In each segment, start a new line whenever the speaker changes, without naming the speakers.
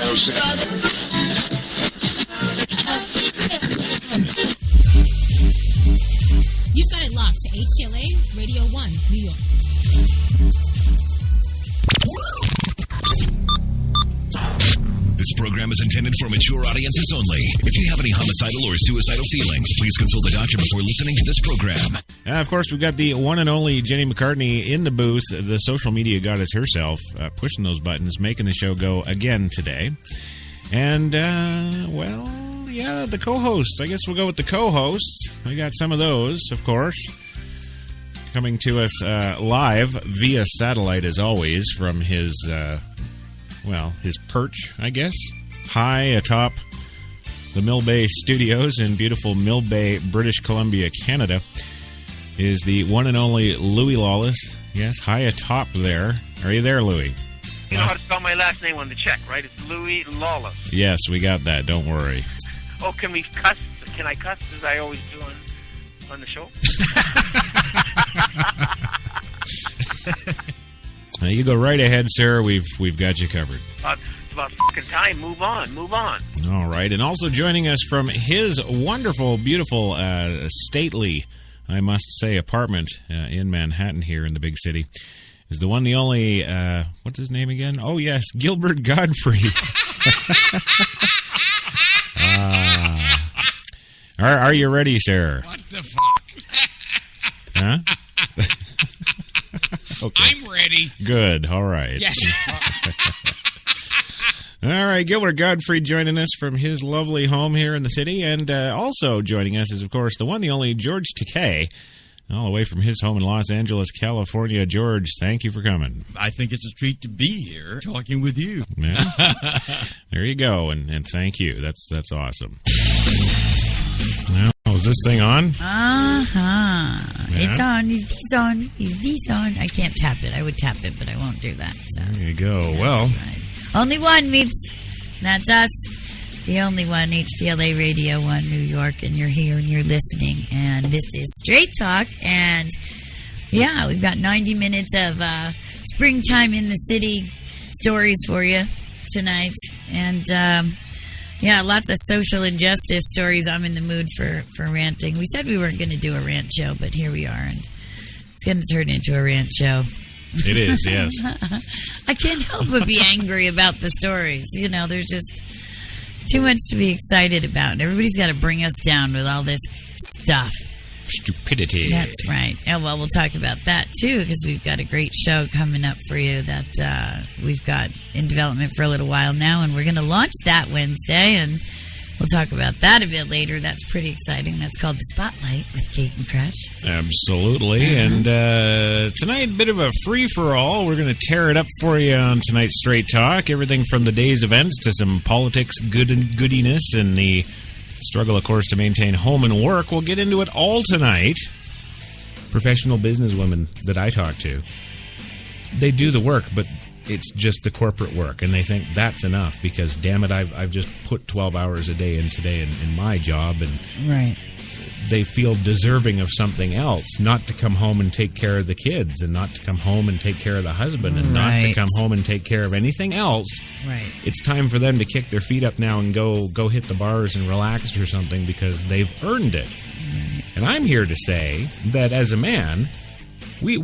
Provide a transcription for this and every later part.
You've got it locked to HTLA Radio 1, New York.
This program is intended for mature audiences only. If you have any homicidal or suicidal feelings, please consult a doctor before listening to this program.
Of course, we've got the one and only Jenny McCartney in the booth, the social media goddess herself, pushing those buttons, making the show go again today. And, the co-hosts. I guess we'll go with the co-hosts. We got some of those, of course, coming to us live via satellite, as always, from his perch, I guess, high atop the Mill Bay Studios in beautiful Mill Bay, British Columbia, Canada, is the one and only Louis Lawless. Yes, high atop there. Are you there, Louis?
You know how to spell my last name on the check, right? It's Louis Lawless.
Yes, we got that. Don't worry.
Oh, can we cuss? Can I cuss as I always do on the show?
Now you go right ahead, sir. We've got you covered.
It's about fucking time. Move on.
All right. And also joining us from his wonderful, beautiful, stately, I must say, apartment in Manhattan here in the big city is the one, the only, what's his name again? Oh, yes, Gilbert Godfrey. Are you ready, sir?
What the fuck?
Huh? Okay.
I'm ready.
Good. All right.
Yes.
All right. Gilbert Godfrey joining us from his lovely home here in the city. And also joining us is, of course, the one, the only George Takei, all the way from his home in Los Angeles, California. George, thank you for coming.
I think it's a treat to be here talking with you.
Yeah. There you go. And thank you. That's awesome. Now, is this thing on?
Uh-huh.
Yeah.
It's on. Is this on? Is this on? I can't tap it. I would tap it, but I won't do that. So.
There you go.
That's
well.
Right. Only one, Meeps. That's us. The only one, HTLA Radio 1 New York, and you're here and you're listening. And this is Straight Talk. And, yeah, we've got 90 minutes of springtime in the city stories for you tonight. And, yeah, lots of social injustice stories. I'm in the mood for ranting. We said we weren't going to do a rant show, but here we are, and it's going to turn into a rant show.
It is, yes.
I can't help but be angry about the stories. You know, there's just too much to be excited about. And everybody's got to bring us down with all this stuff.
Stupidity.
That's right. And, well, we'll talk about that, too, because we've got a great show coming up for you that we've got in development for a little while now, and we're going to launch that Wednesday, and we'll talk about that a bit later. That's pretty exciting. That's called The Spotlight with Kate and Crush.
Absolutely. And tonight, a bit of a free-for-all. We're going to tear it up for you on tonight's Straight Talk. Everything from the day's events to some politics goodiness and the struggle, of course, to maintain home and work. We'll get into it all tonight. Professional businesswomen that I talk to, they do the work, but it's just the corporate work, and they think that's enough because, damn it, I've just put 12 hours a day in today in my job, and
right.
They feel deserving of something else, not to come home and take care of the kids, and not to come home and take care of the husband, and not to come home and take care of anything else.
Right.
It's time for them to kick their feet up now and go hit the bars and relax or something because they've earned it. Right. And I'm here to say that as a man, we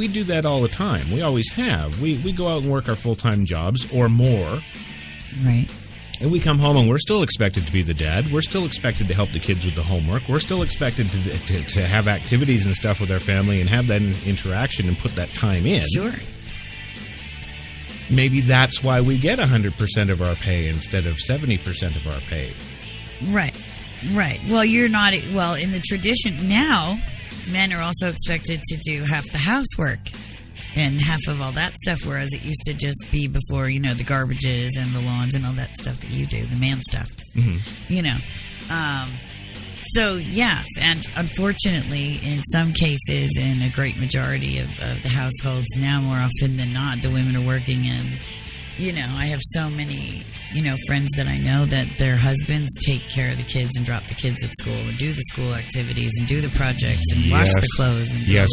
do that all the time. We always have. We go out and work our full-time jobs or more.
Right.
And we come home and we're still expected to be the dad. We're still expected to help the kids with the homework. We're still expected to have activities and stuff with our family and have that interaction and put that time in.
Sure.
Maybe that's why we get 100% of our pay instead of 70% of our pay.
Right. Right. Well, you're not... Well, in the tradition now, men are also expected to do half the housework and half of all that stuff, whereas it used to just be before, you know, the garbages and the lawns and all that stuff that you do, the man stuff, you know. So, yes, and unfortunately, in some cases, in a great majority of the households now, more often than not, the women are working and I have so many, friends that I know that their husbands take care of the kids and drop the kids at school and do the school activities and do the projects and wash the clothes. And
Yes,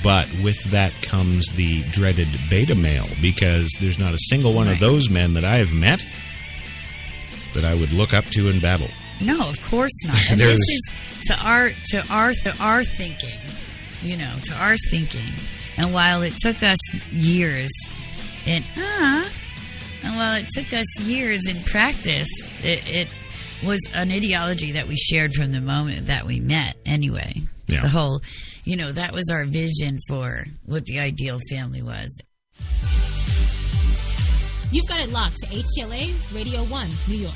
but with that comes the dreaded beta male, because there's not a single one of those men that I have met that I would look up to in battle.
No, of course not. And this is to our thinking, to our thinking. And while it took us years in practice, it was an ideology that we shared from the moment that we met anyway.
Yeah.
The whole, that was our vision for what the ideal family was.
You've got it locked to HTLA Radio 1, New York.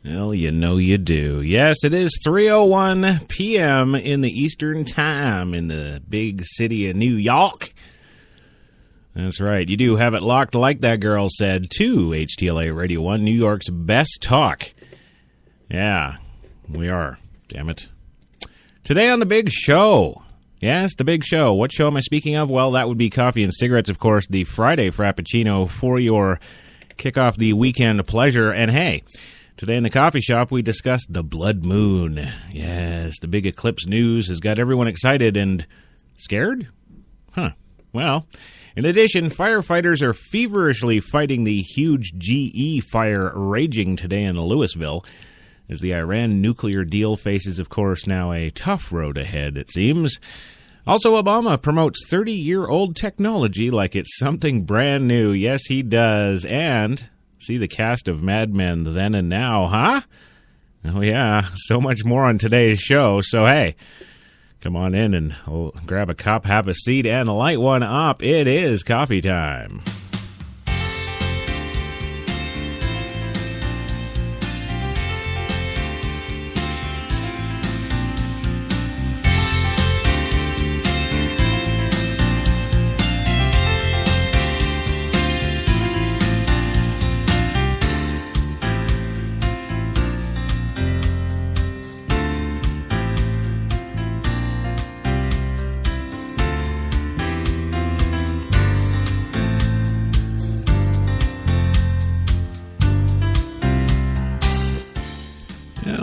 Well, you do. Yes, it is 3:01 p.m. in the Eastern Time in the big city of New York. That's right. You do have it locked, like that girl said, to HTLA Radio 1, New York's best talk. Yeah, we are. Damn it. Today on the big show. Yes, the big show. What show am I speaking of? Well, that would be Coffee and Cigarettes, of course, the Friday Frappacino for your kick off the weekend pleasure. And hey, today in the coffee shop, we discussed the blood moon. Yes, the big eclipse news has got everyone excited and scared? Huh. Well, in addition, firefighters are feverishly fighting the huge GE fire raging today in Louisville, as the Iran nuclear deal faces, of course, now a tough road ahead, it seems. Also, Obama promotes 30-year-old technology like it's something brand new. Yes, he does. And see the cast of MadMen then and now, huh? Oh, yeah. So much more on today's show. So, hey, come on in and grab a cup, have a seat, and light one up. It is coffee time.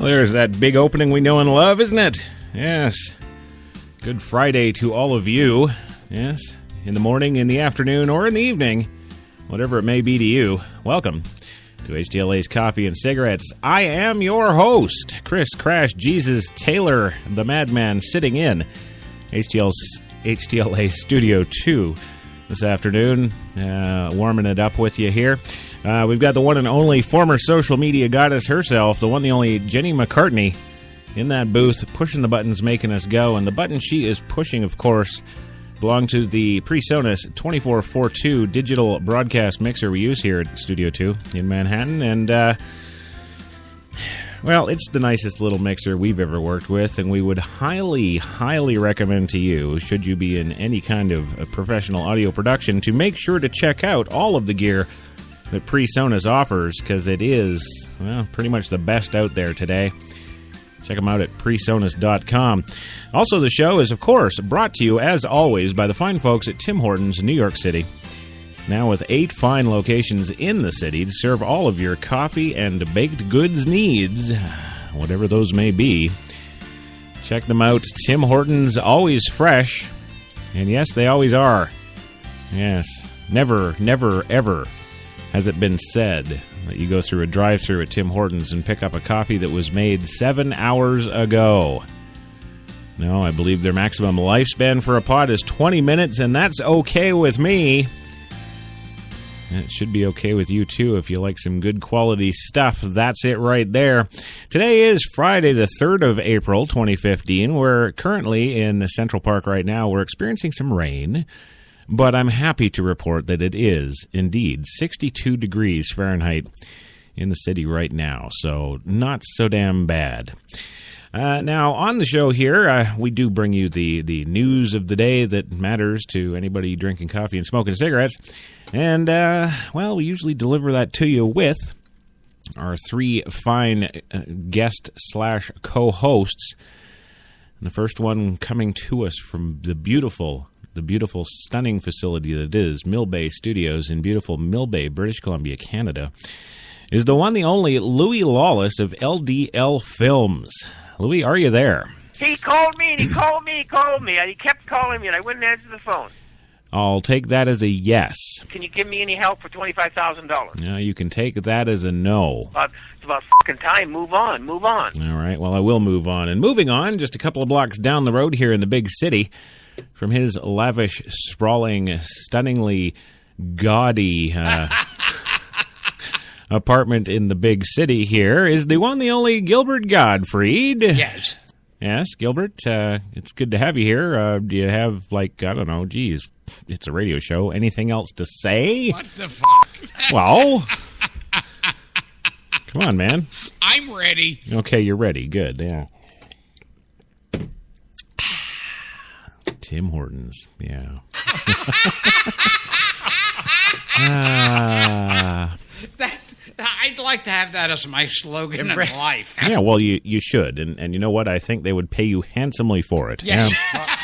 There's that big opening we know and love, isn't it? Yes. Good Friday to all of you. Yes. In the morning, in the afternoon, or in the evening, whatever it may be to you. Welcome to HTLA's Coffee and Cigarettes. I am your host, Chris Crash Jesus Taylor, the madman, sitting in HTLA Studio 2 this afternoon. Warming it up with you here. We've got the one and only former social media goddess herself, the one, the only Jenny McCartney, in that booth, pushing the buttons, making us go. And the button she is pushing, of course, belong to the PreSonus 2442 digital broadcast mixer we use here at Studio 2 in Manhattan. And, well, it's the nicest little mixer we've ever worked with, and we would highly, highly recommend to you, should you be in any kind of professional audio production, to make sure to check out all of the gear that PreSonus offers, because it is, well, pretty much the best out there today. Check them out at PreSonus.com. Also, the show is, of course, brought to you, as always, by the fine folks at Tim Hortons, New York City. Now with 8 fine locations in the city to serve all of your coffee and baked goods needs, whatever those may be. Check them out. Tim Hortons, always fresh. And yes, they always are. Yes. Never, never, ever has it been said that you go through a drive-thru at Tim Hortons and pick up a coffee that was made 7 hours ago. No, I believe their maximum lifespan for a pot is 20 minutes, and that's okay with me. And it should be okay with you, too, if you like some good quality stuff. That's it right there. Today is Friday, the 3rd of April, 2015. We're currently in Central Park right now. We're experiencing some rain. But I'm happy to report that it is, indeed, 62 degrees Fahrenheit in the city right now, so not so damn bad. Now, on the show here, we do bring you the news of the day that matters to anybody drinking coffee and smoking cigarettes. And, well, we usually deliver that to you with our 3 fine guest/co-hosts. And the first one coming to us from the beautiful the beautiful, stunning facility that is Mill Bay Studios in beautiful Mill Bay, British Columbia, Canada, is the one, the only Louis Lawless of LDL Films. Louis, are you there?
He called me, and he called me. He kept calling me, and I wouldn't answer the phone.
I'll take that as a yes.
Can you give me any help for $25,000?
No, you can take that as a no.
It's about fucking time. Move on.
All right, well, I will move on. And moving on, just a couple of blocks down the road here in the big city, from his lavish, sprawling, stunningly gaudy apartment in the big city here, is the one, the only Gilbert Gottfried.
Yes.
Yes, Gilbert, it's good to have you here. Do you have, like, I don't know, geez, it's a radio show. Anything else to say?
What the fuck?
Well, come on, man.
I'm ready.
Okay, you're ready. Good, yeah. Tim Hortons, yeah.
I'd like to have that as my slogan in life.
Yeah, well, you should. And you know what? I think they would pay you handsomely for it.
Yes.
Yeah.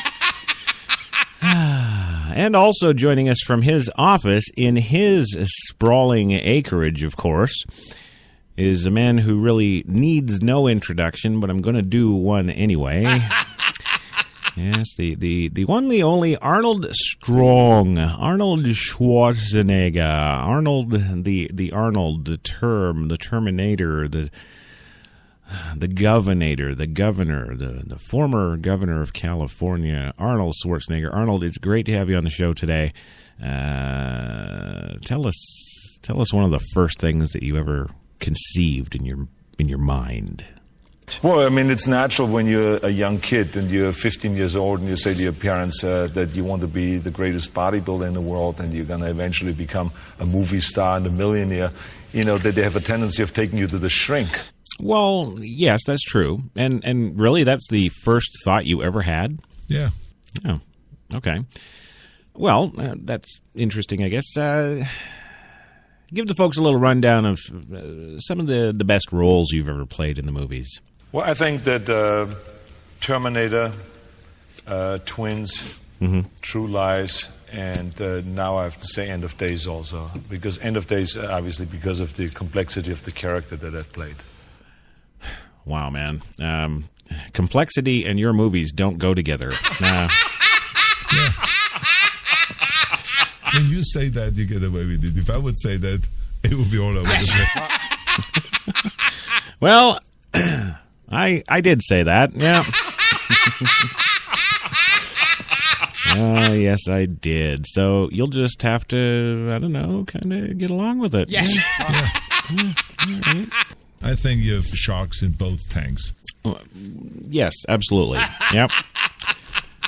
And also joining us from his office in his sprawling acreage, of course, is a man who really needs no introduction, but I'm going to do one anyway. Yes, the one, the only Arnold Strong, Arnold Schwarzenegger, Arnold, the Arnold, the Terminator, the Governator, the governor, the former governor of California, Arnold Schwarzenegger. Arnold, it's great to have you on the show today. Tell us one of the first things that you ever conceived in your mind.
Well, I mean, it's natural when you're a young kid and you're 15 years old and you say to your parents that you want to be the greatest bodybuilder in the world and you're going to eventually become a movie star and a millionaire, you know, that they have a tendency of taking you to the shrink.
Well, yes, that's true. And really, that's the first thought you ever had?
Yeah.
Oh, okay. Well, that's interesting, I guess. Give the folks a little rundown of some of the best roles you've ever played in the movies.
Well, I think that Terminator, Twins, True Lies, and now I have to say End of Days also. Because End of Days, obviously, because of the complexity of the character that I've played.
Wow, man. Complexity and your movies don't go together.
Yeah. When you say that, you get away with it. If I would say that, it would be all over the place.
Well, I did say that, yeah. Yes, I did. So you'll just have to, I don't know, kind of get along with it.
Yes.
Yeah. All right.
I think you have sharks in both tanks.
Yes, absolutely. Yep.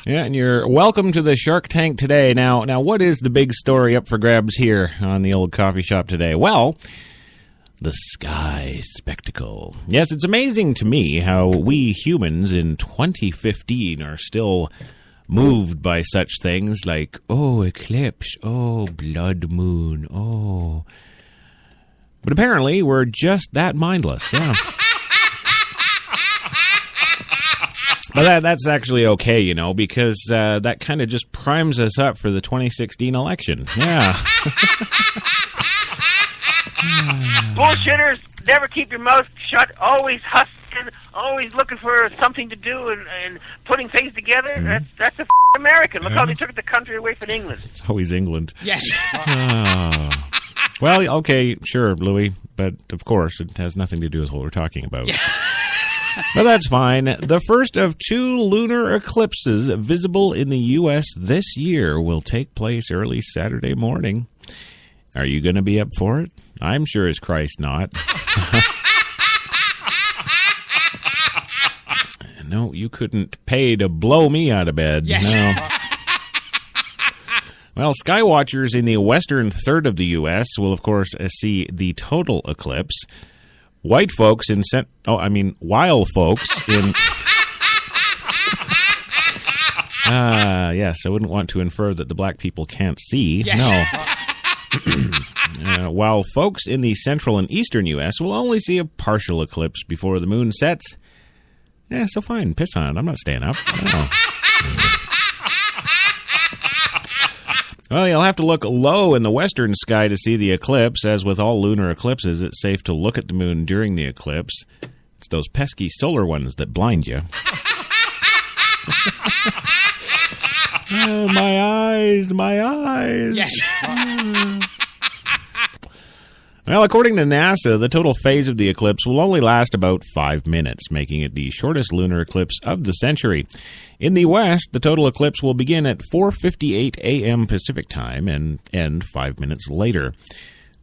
Yeah, and you're welcome to the Shark Tank today. Now, what is the big story up for grabs here on the old coffee shop today? Well, the sky spectacle. Yes, it's amazing to me how we humans in 2015 are still moved by such things like, oh, eclipse, oh, blood moon, oh. But apparently, we're just that mindless, yeah. But that's actually okay, you know, because that kind of just primes us up for the 2016 election. Yeah.
Bullshitters, never keep your mouth shut. Always hustling, always looking for something to do and putting things together.
Mm-hmm.
That's a American. Look how they took the country away from England.
It's always England.
Yes.
Well, okay, sure, Louis, but of course it has nothing to do with what we're talking about. Yeah. But that's fine. The first of 2 lunar eclipses visible in the U.S. this year will take place early Saturday morning. Are you going to be up for it? I'm sure as Christ not. No, you couldn't pay to blow me out of bed.
Yes.
No. Well, skywatchers in the western third of the U.S. will, of course, see the total eclipse. White folks in wild folks in... yes, I wouldn't want to infer that the black people can't see.
Yes.
No. While folks in the central and eastern U.S. will only see a partial eclipse before the moon sets. Yeah, so fine, piss on it. I'm not staying up. No. Well, you'll have to look low in the western sky to see the eclipse. As with all lunar eclipses, it's safe to look at the moon during the eclipse. It's those pesky solar ones that blind you. My eyes, my eyes.
Yes.
Well, according to NASA, the total phase of the eclipse will only last about 5 minutes, making it the shortest lunar eclipse of the century. In the West, the total eclipse will begin at 4:58 a.m. Pacific time and end 5 minutes later.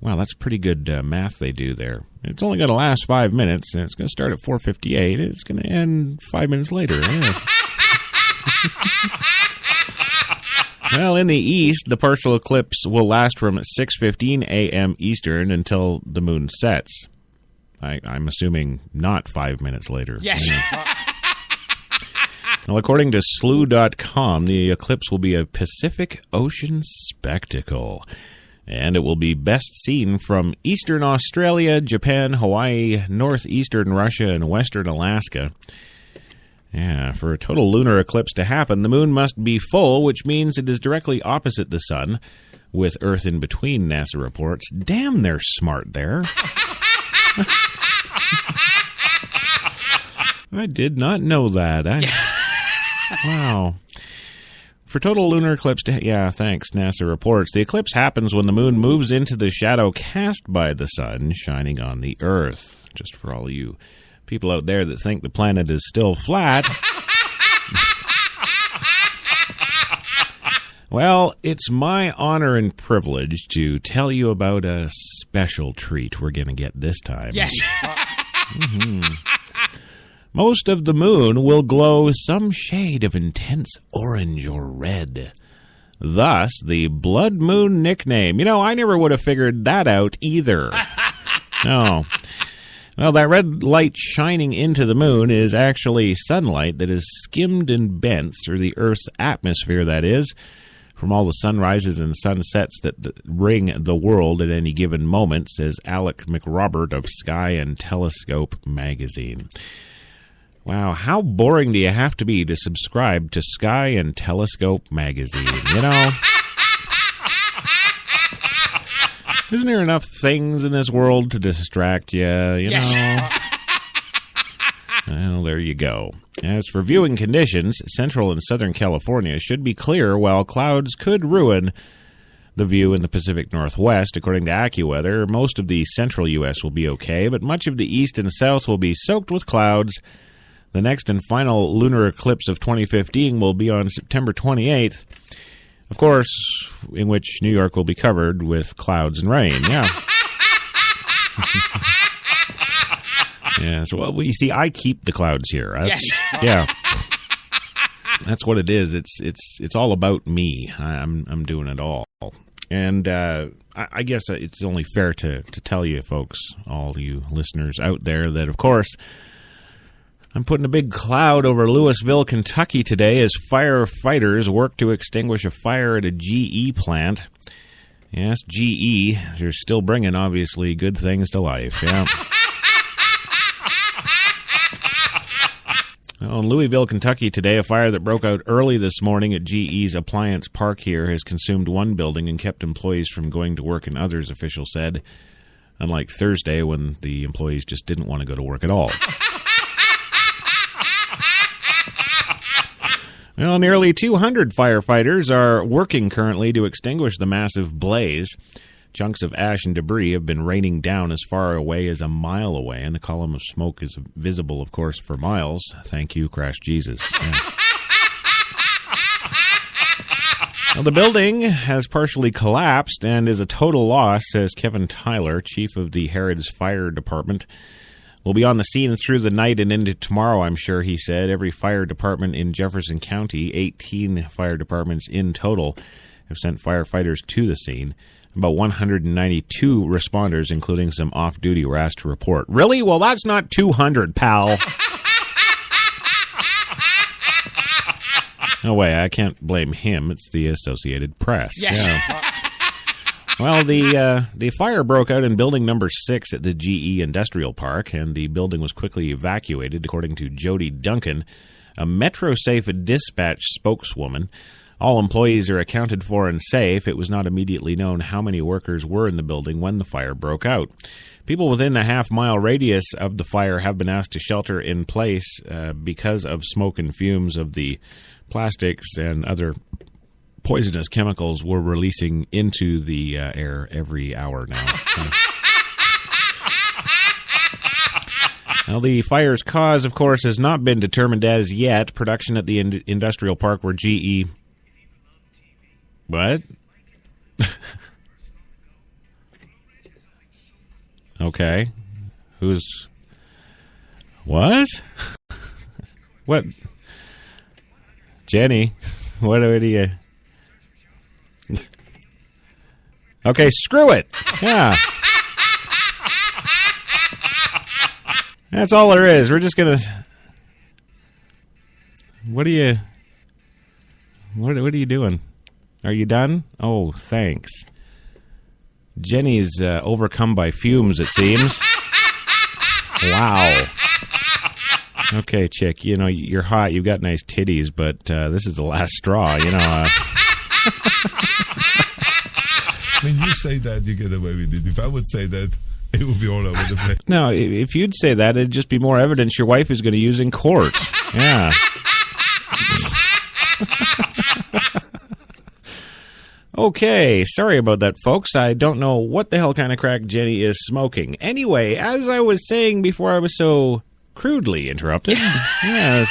Wow, that's pretty good math they do there. It's only going to last 5 minutes, and it's going to start at 4:58. It's going to end 5 minutes later. Yeah. Well, in the east, the partial eclipse will last from 6:15 a.m. Eastern until the moon sets. I'm assuming not 5 minutes later.
Yes.
Well, according to slew.com, the eclipse will be a Pacific Ocean spectacle, and it will be best seen from eastern Australia, Japan, Hawaii, northeastern Russia, and western Alaska. Yeah, for a total lunar eclipse to happen, the moon must be full, which means it is directly opposite the sun, with Earth in between, NASA reports. Damn, they're smart there. I did not know that. Wow. For total lunar eclipse to... Yeah, thanks, NASA reports. The eclipse happens when the moon moves into the shadow cast by the sun, shining on the Earth. Just for all of you people out there that think the planet is still flat. Well, it's my honor and privilege to tell you about a special treat we're going to get this time.
Yes.
Most of the moon will glow some shade of intense orange or red. Thus, the blood moon nickname. You know, I never would have figured that out either. No. Well, that red light shining into the moon is actually sunlight that is skimmed and bent through the Earth's atmosphere, that is, from all the sunrises and sunsets that ring the world at any given moment, says Alec McRobert of Sky and Telescope magazine. Wow, how boring do you have to be to subscribe to Sky and Telescope magazine, you know? Isn't there enough things in this world to distract you, you know? Well, there you go. As for viewing conditions, central and southern California should be clear, while clouds could ruin the view in the Pacific Northwest. According to AccuWeather, most of the central U.S. will be okay, but much of the east and south will be soaked with clouds. The next and final lunar eclipse of 2015 will be on September 28th. Of course, in which New York will be covered with clouds and rain. Yeah. Yeah. So, well, you see, I keep the clouds here.
Yes.
Yeah. That's what it is. It's all about me. I'm doing it all. And I guess it's only fair to tell you folks, all you listeners out there, that of course I'm putting a big cloud over Louisville, Kentucky today as firefighters work to extinguish a fire at a GE plant. Yes, GE. They're still bringing, obviously, good things to life. Yeah. Well, in Louisville, Kentucky today, a fire that broke out early this morning at GE's appliance park here has consumed one building and kept employees from going to work in others, officials said, unlike Thursday when the employees just didn't want to go to work at all. Well, nearly 200 firefighters are working currently to extinguish the massive blaze. Chunks of ash and debris have been raining down as far away as a mile away, and the column of smoke is visible, of course, for miles. Thank you, Crash Jesus. Yeah. Well, the building has partially collapsed and is a total loss, says Kevin Tyler, chief of the Harrods Fire Department. We'll be on the scene through the night and into tomorrow, I'm sure, he said. Every fire department in Jefferson County, 18 fire departments in total, have sent firefighters to the scene. About 192 responders, including some off-duty, were asked to report. Really? Well, that's not 200, pal. No way, I can't blame him. It's the Associated Press.
Yes.
Yeah. Well, the fire broke out in building number 6 at the GE Industrial Park, and the building was quickly evacuated, according to Jody Duncan, a MetroSafe dispatch spokeswoman. All employees are accounted for and safe. It was not immediately known how many workers were in the building when the fire broke out. People within a half-mile radius of the fire have been asked to shelter in place because of smoke and fumes of the plastics and other poisonous chemicals were releasing into the air every hour now. Now, the fire's cause, of course, has not been determined as yet. Production at the industrial park where GE... What? Okay. Who's... What? What? Jenny, what do you... Okay, screw it. Yeah. That's all there is. We're just going to... What are you... What are you doing? Are you done? Oh, thanks. Jenny's overcome by fumes, it seems. Wow. Okay, chick, you know, you're hot. You've got nice titties, but this is the last straw, you know.
When you say that, you get away with it. If I would say that, it would be all over the place.
No, if you'd say that, it'd just be more evidence your wife is going to use in court. Yeah. Okay, sorry about that, folks. I don't know what the hell kind of crack Jenny is smoking. Anyway, as I was saying before I was so crudely interrupted, yes.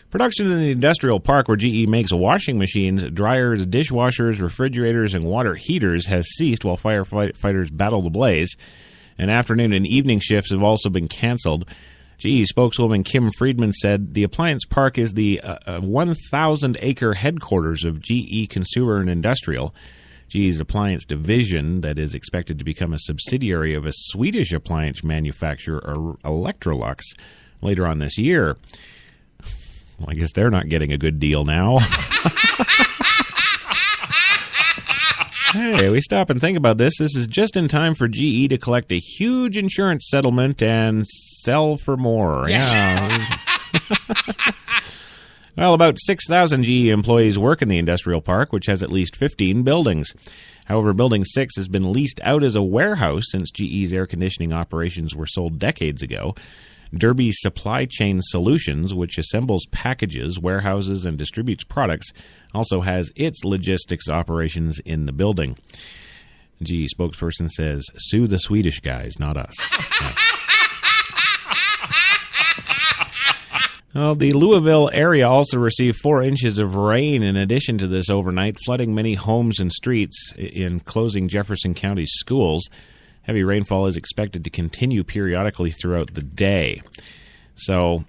Production in the industrial park where GE makes washing machines, dryers, dishwashers, refrigerators, and water heaters has ceased while firefighters battle the blaze. And afternoon and evening shifts have also been canceled. GE spokeswoman Kim Friedman said the appliance park is the 1,000-acre headquarters of GE Consumer and Industrial. GE's appliance division that is expected to become a subsidiary of a Swedish appliance manufacturer, Electrolux, later on this year. Well, I guess they're not getting a good deal now. Hey, we stop and think about this. This is just in time for GE to collect a huge insurance settlement and sell for more.
Yes.
Yeah. Well, about 6,000 GE employees work in the industrial park, which has at least 15 buildings. However, Building 6 has been leased out as a warehouse since GE's air conditioning operations were sold decades ago. Derby Supply Chain Solutions, which assembles packages, warehouses, and distributes products, also has its logistics operations in the building. GE spokesperson says, sue the Swedish guys, not us. Yeah. Well, the Louisville area also received 4 inches of rain in addition to this overnight, flooding many homes and streets in closing Jefferson County schools. Heavy rainfall is expected to continue periodically throughout the day. So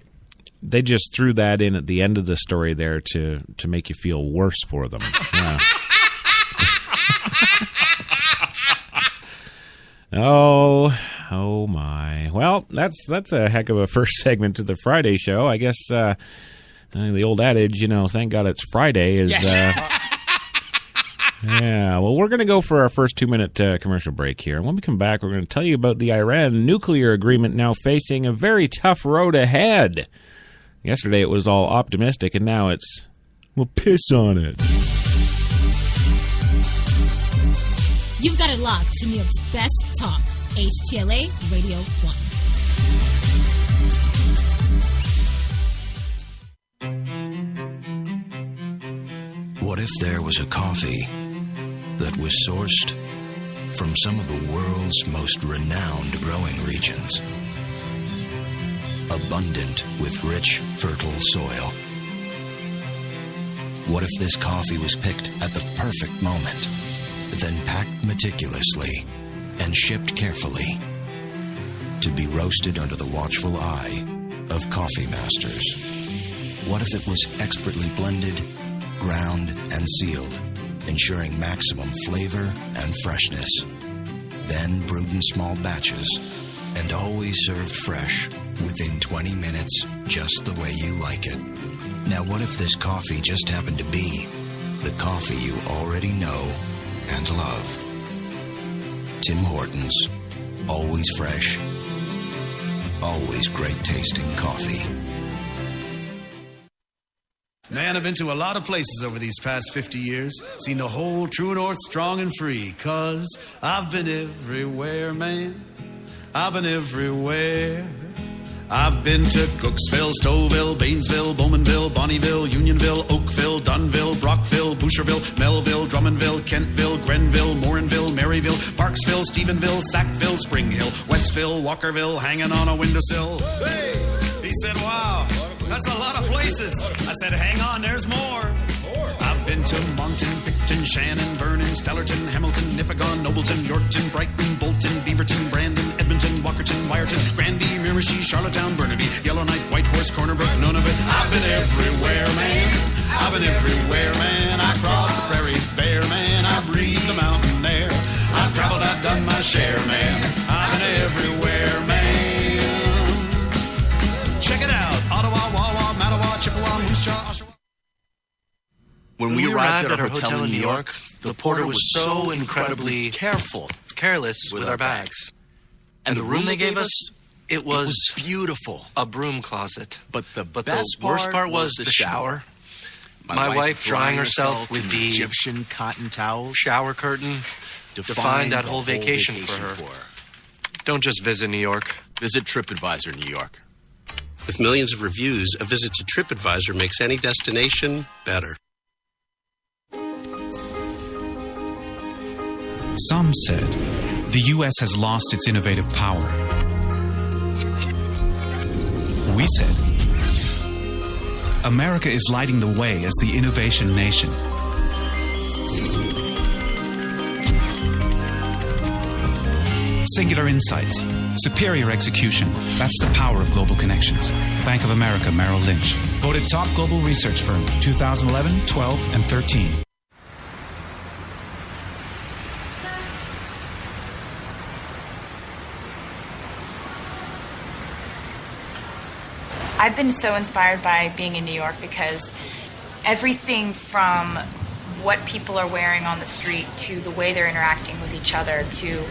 they just threw that in at the end of the story there to make you feel worse for them. Yeah. Oh my. Well, that's a heck of a first segment to the Friday show. I guess the old adage, you know, thank God it's Friday is... Yes. Yeah, well, we're going to go for our first 2-minute commercial break here. And when we come back, we're going to tell you about the Iran nuclear agreement now facing a very tough road ahead. Yesterday it was all optimistic, and now it's, well, piss on it.
You've got it locked to New York's best talk, HTLA Radio 1.
What if there was a coffee that was sourced from some of the world's most renowned growing regions, abundant with rich, fertile soil? What if this coffee was picked at the perfect moment, then packed meticulously and shipped carefully to be roasted under the watchful eye of coffee masters? What if it was expertly blended, ground, and sealed, ensuring maximum flavor and freshness, then brewed in small batches and always served fresh within 20 minutes, just the way you like it? Now, what if this coffee just happened to be the coffee you already know and love? Tim Hortons, always fresh, always great tasting coffee.
Man, I've been to a lot of places over these past 50 years. Seen the whole true north strong and free. 'Cause I've been everywhere, man. I've been everywhere. I've been to Cooksville, Stouffville, Bainesville, Bowmanville, Bonneville, Unionville, Oakville, Dunville, Brockville, Boucherville, Melville, Drummondville, Kentville, Grenville, Morinville, Maryville, Parksville, Stephenville, Sackville, Spring Hill, Westville, Walkerville, hanging on a windowsill. Hey! He said, wow, that's a lot of places. I said, hang on, there's more. I've been to Moncton, Picton, Shannon, Vernon, Stellarton, Hamilton, Nipigon, Nobleton, Yorkton, Brighton, Bolton, Beaverton, Brandon, Edmonton, Walkerton, Wyerton, Granby, Miramichi, Charlottetown, Burnaby, Yellowknife, Whitehorse, Corner Brook, Nunavut. I've been everywhere, man. I've been everywhere, man. I crossed the prairies bare, man. I breathed the mountain air. I've traveled, I've done my share, man. I've been everywhere, man. Check it out. Ottawa, Wawa, Mattawa, Chippewa, Moose Jaw, Oshawa.
When we arrived at our hotel in New York, the porter was so incredibly careless with our bags. And the room they gave us, it was beautiful. A broom closet. But the worst part was the shower. My wife drying herself with the Egyptian cotton towels. Shower curtain defined that whole vacation for her. Don't just visit New York. Visit TripAdvisor New York.
With millions of reviews, a visit to TripAdvisor makes any destination better.
Some said the U.S. has lost its innovative power. We said America is lighting the way as the innovation nation. Singular insights, superior execution. That's the power of global connections. Bank of America Merrill Lynch. Voted top global research firm 2011, 12, and 13.
I've been so inspired by being in New York because everything from what people are wearing on the street to the way they're interacting with each other, to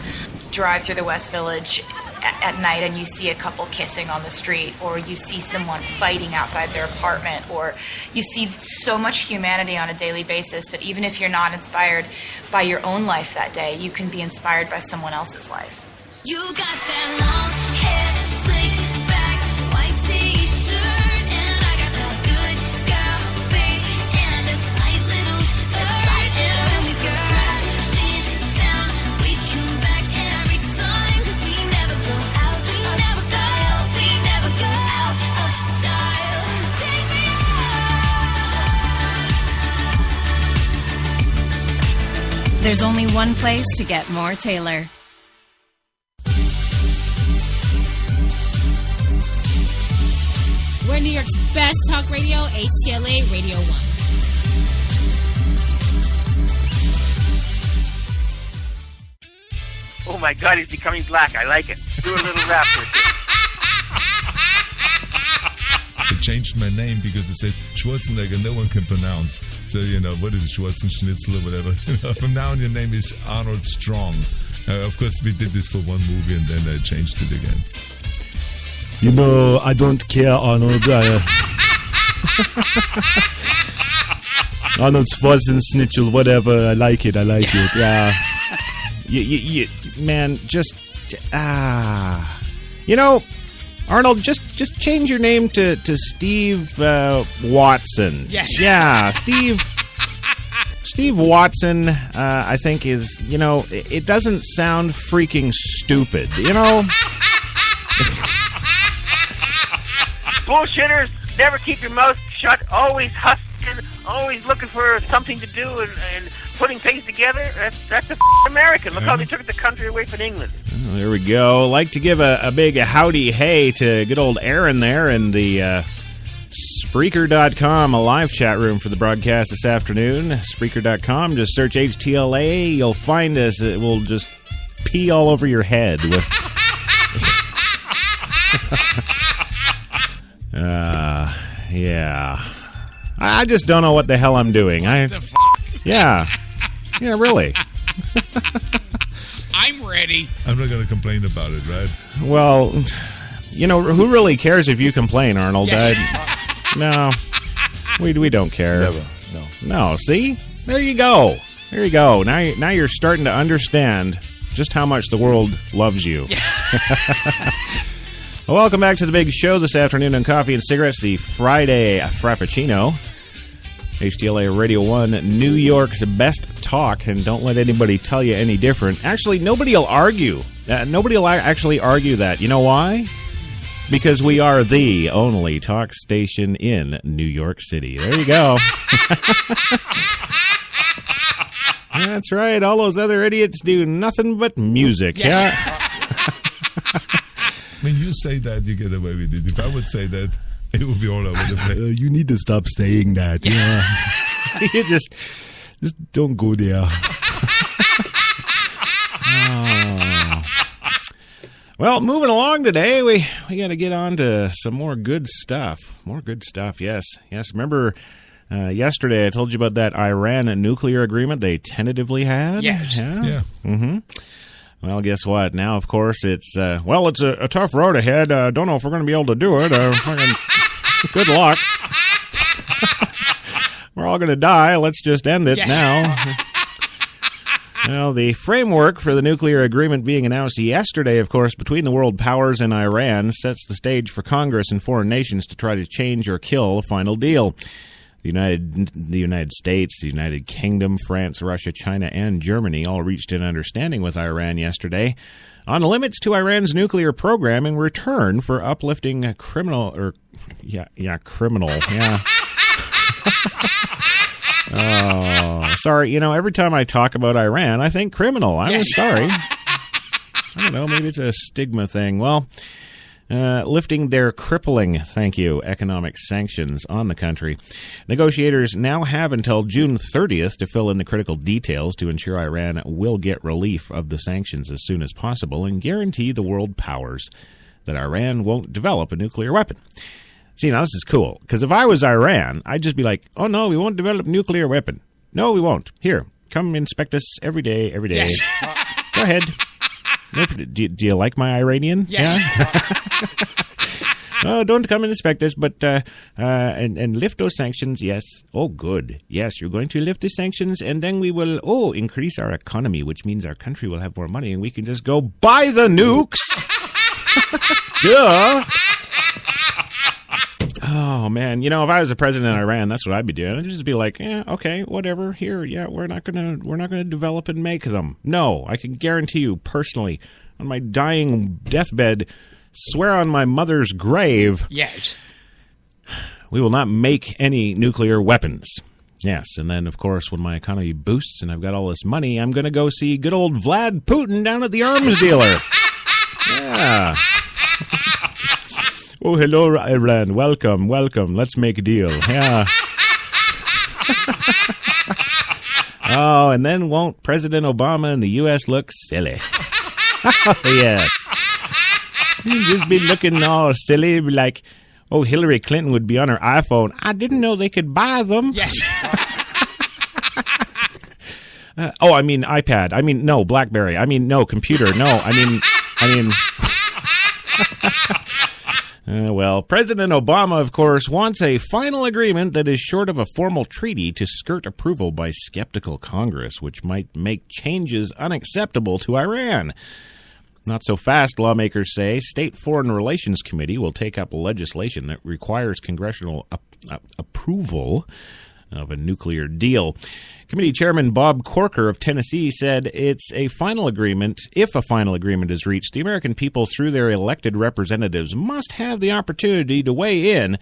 drive through the West Village at night and you see a couple kissing on the street, or you see someone fighting outside their apartment, or you see so much humanity on a daily basis that even if you're not inspired by your own life that day, you can be inspired by someone else's life.
You got that long hair, slicked back, white t-shirt, and I got that good girl face and a tight little skirt. And when we go crashing down, we come back every time, 'cause we never go out of style. We never go out of style. Take me out.
There's only one place to get more Taylor. We're New York's best talk radio, HTLA Radio 1.
Oh my God, he's becoming black. I like it. Do a little rap with it.
I changed my name because it said Schwarzenegger, no one can pronounce. So, what is it, Schwarzenschnitzel or whatever. From now on, your name is Arnold Strong. Of course, we did this for one movie and then I changed it again.
I don't care, Arnold. Arnold Schwarzenegger, whatever. I like it. Yeah.
Man, just Arnold, just change your name to Steve Watson.
Yes.
Yeah, Steve Watson. I think is it doesn't sound freaking stupid.
Bullshitters, never keep your mouth shut, always hustling, always looking for something to do and putting things together. That's American. Look how they took the country away from England.
Oh, there we go. Like to give a big howdy hey to good old Aaron there in the Spreaker.com, a live chat room for the broadcast this afternoon. Spreaker.com, just search HTLA. You'll find us. It will just pee all over your head. Yeah. I just don't know what the hell I'm doing. Yeah, really.
I'm ready.
I'm not going to complain about it, right?
Well, who really cares if you complain, Arnold?
Yes.
No. We don't care.
Never. No.
No, see? There you go. There you go. Now you're starting to understand just how much the world loves you. Well, welcome back to the big show this afternoon on Coffee and Cigarettes, the Friday Frappacino. HTLA Radio 1, New York's best talk, and don't let anybody tell you any different. Actually, nobody will argue. Nobody will actually argue that. You know why? Because we are the only talk station in New York City. There you go. That's right. All those other idiots do nothing but music.
Yes.
Yeah.
I mean, you say that, you get away with it. If I would say that, it would be all over the place.
You need to stop saying that. Yeah.
You just
don't go there.
Oh. Well, moving along today, we got to get on to some more good stuff. More good stuff, yes. Yes, remember yesterday I told you about that Iran nuclear agreement they tentatively had?
Yes.
Yeah.
Mm-hmm. Well, guess what? Now, of course, it's a tough road ahead. Don't know if we're going to be able to do it. Good luck. We're all going to die. Let's just end it now. Well, the framework for the nuclear agreement being announced yesterday, of course, between the world powers and Iran sets the stage for Congress and foreign nations to try to change or kill a final deal. The United States, the United Kingdom, France, Russia, China, and Germany all reached an understanding with Iran yesterday on limits to Iran's nuclear program in return for uplifting criminal. Oh, sorry. You know, every time I talk about Iran, I think criminal. I'm sorry. I don't know. Maybe it's a stigma thing. Well, lifting their crippling, economic sanctions on the country. Negotiators now have until June 30th to fill in the critical details to ensure Iran will get relief of the sanctions as soon as possible and guarantee the world powers that Iran won't develop a nuclear weapon. See, now this is cool, because if I was Iran, I'd just be like, oh no, we won't develop a nuclear weapon. No, we won't. Here, come inspect us every day.
Yes.
Go ahead. Do you like my Iranian?
Yes.
Yeah? Oh, don't come and inspect us, but and lift those sanctions, yes. Oh, good. Yes, you're going to lift the sanctions, and then we will, increase our economy, which means our country will have more money, and we can just go buy the nukes. Duh. Oh, man. You know, if I was the president of Iran, that's what I'd be doing. I'd just be like, yeah, okay, whatever. Here, yeah, we're not gonna develop and make them. No, I can guarantee you personally, on my dying deathbed, swear on my mother's grave,
yes,
we will not make any nuclear weapons. Yes, and then, of course, when my economy boosts and I've got all this money, I'm going to go see good old Vlad Putin down at the arms dealer. Yeah. Oh, hello, Iran. Welcome. Let's make a deal. Yeah. Oh, and then won't President Obama and the U.S. look silly? Oh, yes. You'd just be looking all silly, like, oh, Hillary Clinton would be on her iPhone. I didn't know they could buy them.
Yes.
I mean iPad. I mean, no, BlackBerry. I mean, no, computer. No, I mean... Well, President Obama, of course, wants a final agreement that is short of a formal treaty to skirt approval by skeptical Congress, which might make changes unacceptable to Iran. Not so fast, lawmakers say. State Foreign Relations Committee will take up legislation that requires congressional approval of a nuclear deal. Committee Chairman Bob Corker of Tennessee said it's a final agreement. If a final agreement is reached, the American people, through their elected representatives, must have the opportunity to weigh in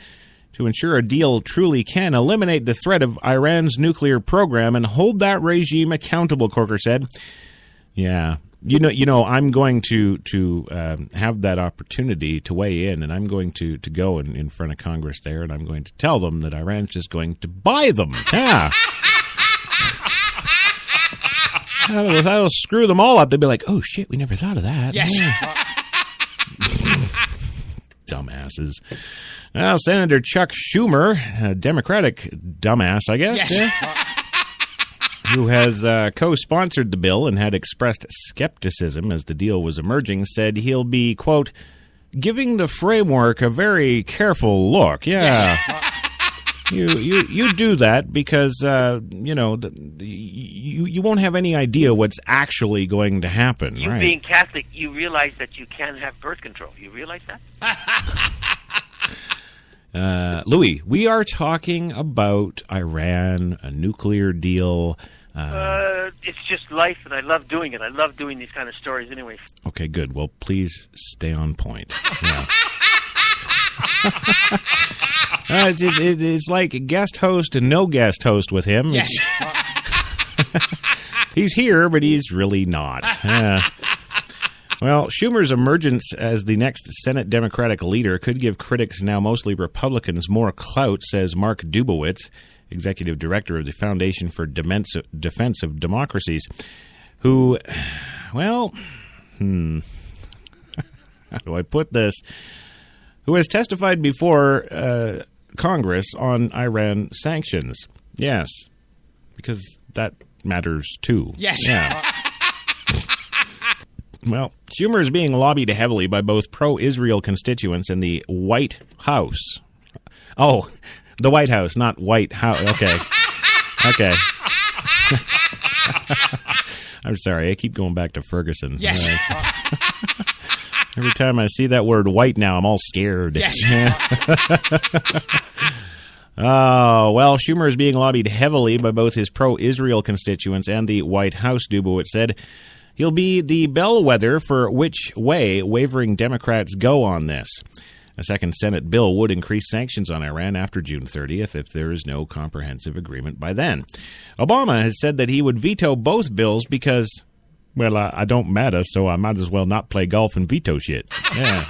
to ensure a deal truly can eliminate the threat of Iran's nuclear program and hold that regime accountable, Corker said. Yeah. You know, I'm going to have that opportunity to weigh in, and I'm going to go in front of Congress there, and I'm going to tell them that Iran's just going to buy them. Yeah. That'll screw them all up. They'll be like, oh, shit, we never thought of that.
Yes.
Yeah. Dumbasses. Well, Senator Chuck Schumer, a Democratic dumbass, I guess.
Yes.
Yeah. Who has co-sponsored the bill and had expressed skepticism as the deal was emerging, said he'll be, quote, giving the framework a very careful look. Yeah.
Yes.
You do that because you won't have any idea what's actually going to happen.
You
right?
being Catholic, you realize that you can have birth control. You realize that?
Louis, we are talking about Iran, a nuclear deal.
It's just life, and I love doing it. I love doing these kind of stories anyway.
Okay, good. Well, please stay on point. Yeah. It's like a guest host and no guest host with him.
Yes.
He's here, but he's really not. Well, Schumer's emergence as the next Senate Democratic leader could give critics, now mostly Republicans, more clout, says Mark Dubowitz, executive director of the Foundation for Defense of Democracies, who, well, how do I put this? Who has testified before Congress on Iran sanctions. Yes, because that matters too.
Yes.
Yeah. Well, Schumer is being lobbied heavily by both pro-Israel constituents and the White House. Oh, the White House, not White House. Okay. Okay. I'm sorry. I keep going back to Ferguson.
Yes.
Every time I see that word white now, I'm all scared.
Yes.
Oh, well, Schumer is being lobbied heavily by both his pro-Israel constituents and the White House, Dubowitz said. He'll be the bellwether for which way wavering Democrats go on this. A second Senate bill would increase sanctions on Iran after June 30th if there is no comprehensive agreement by then. Obama has said that he would veto both bills because, well, I don't matter, so I might as well not play golf and veto shit. Yeah.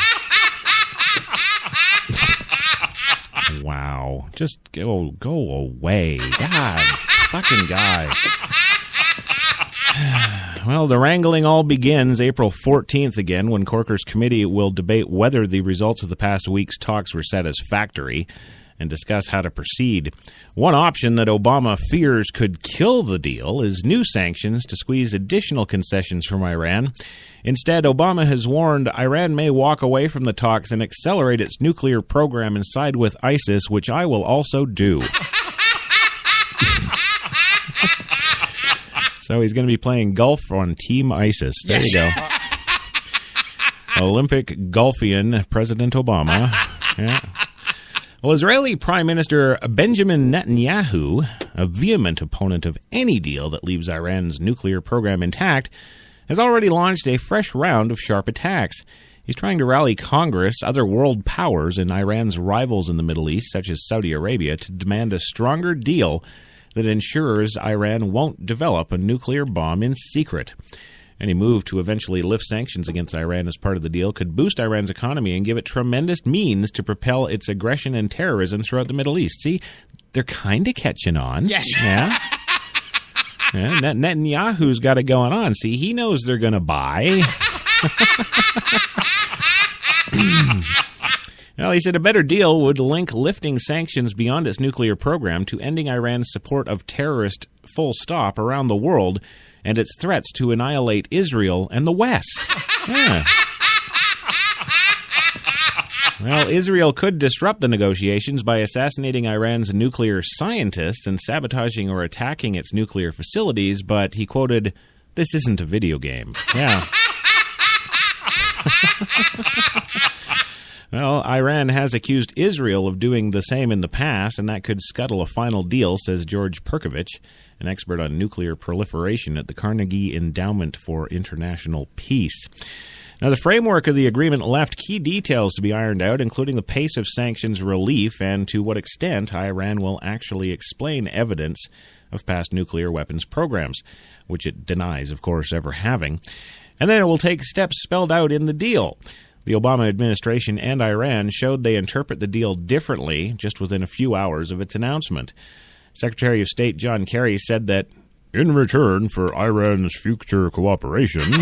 Wow. Just go away. God. Fucking guy. Well, the wrangling all begins April 14th again when Corker's committee will debate whether the results of the past week's talks were satisfactory and discuss how to proceed. One option that Obama fears could kill the deal is new sanctions to squeeze additional concessions from Iran. Instead, Obama has warned Iran may walk away from the talks and accelerate its nuclear program and side with ISIS, which I will also do. So he's going to be playing golf on Team ISIS. There you go. Olympic golfian President Obama. Yeah. Well, Israeli Prime Minister Benjamin Netanyahu, a vehement opponent of any deal that leaves Iran's nuclear program intact, has already launched a fresh round of sharp attacks. He's trying to rally Congress, other world powers, and Iran's rivals in the Middle East, such as Saudi Arabia, to demand a stronger deal that ensures Iran won't develop a nuclear bomb in secret. Any move to eventually lift sanctions against Iran as part of the deal could boost Iran's economy and give it tremendous means to propel its aggression and terrorism throughout the Middle East. See, they're kind of catching on.
Yes.
Yeah. Yeah, Netanyahu's got it going on. See, he knows they're going to buy. Well, he said a better deal would link lifting sanctions beyond its nuclear program to ending Iran's support of terrorists full stop around the world and its threats to annihilate Israel and the West. Yeah. Well, Israel could disrupt the negotiations by assassinating Iran's nuclear scientists and sabotaging or attacking its nuclear facilities, but he quoted, "This isn't a video game." Yeah. Well, Iran has accused Israel of doing the same in the past, and that could scuttle a final deal, says George Perkovich, an expert on nuclear proliferation at the Carnegie Endowment for International Peace. Now, the framework of the agreement left key details to be ironed out, including the pace of sanctions relief and to what extent Iran will actually explain evidence of past nuclear weapons programs, which it denies, of course, ever having. And then it will take steps spelled out in the deal. The Obama administration and Iran showed they interpret the deal differently just within a few hours of its announcement. Secretary of State John Kerry said that, in return for Iran's future cooperation,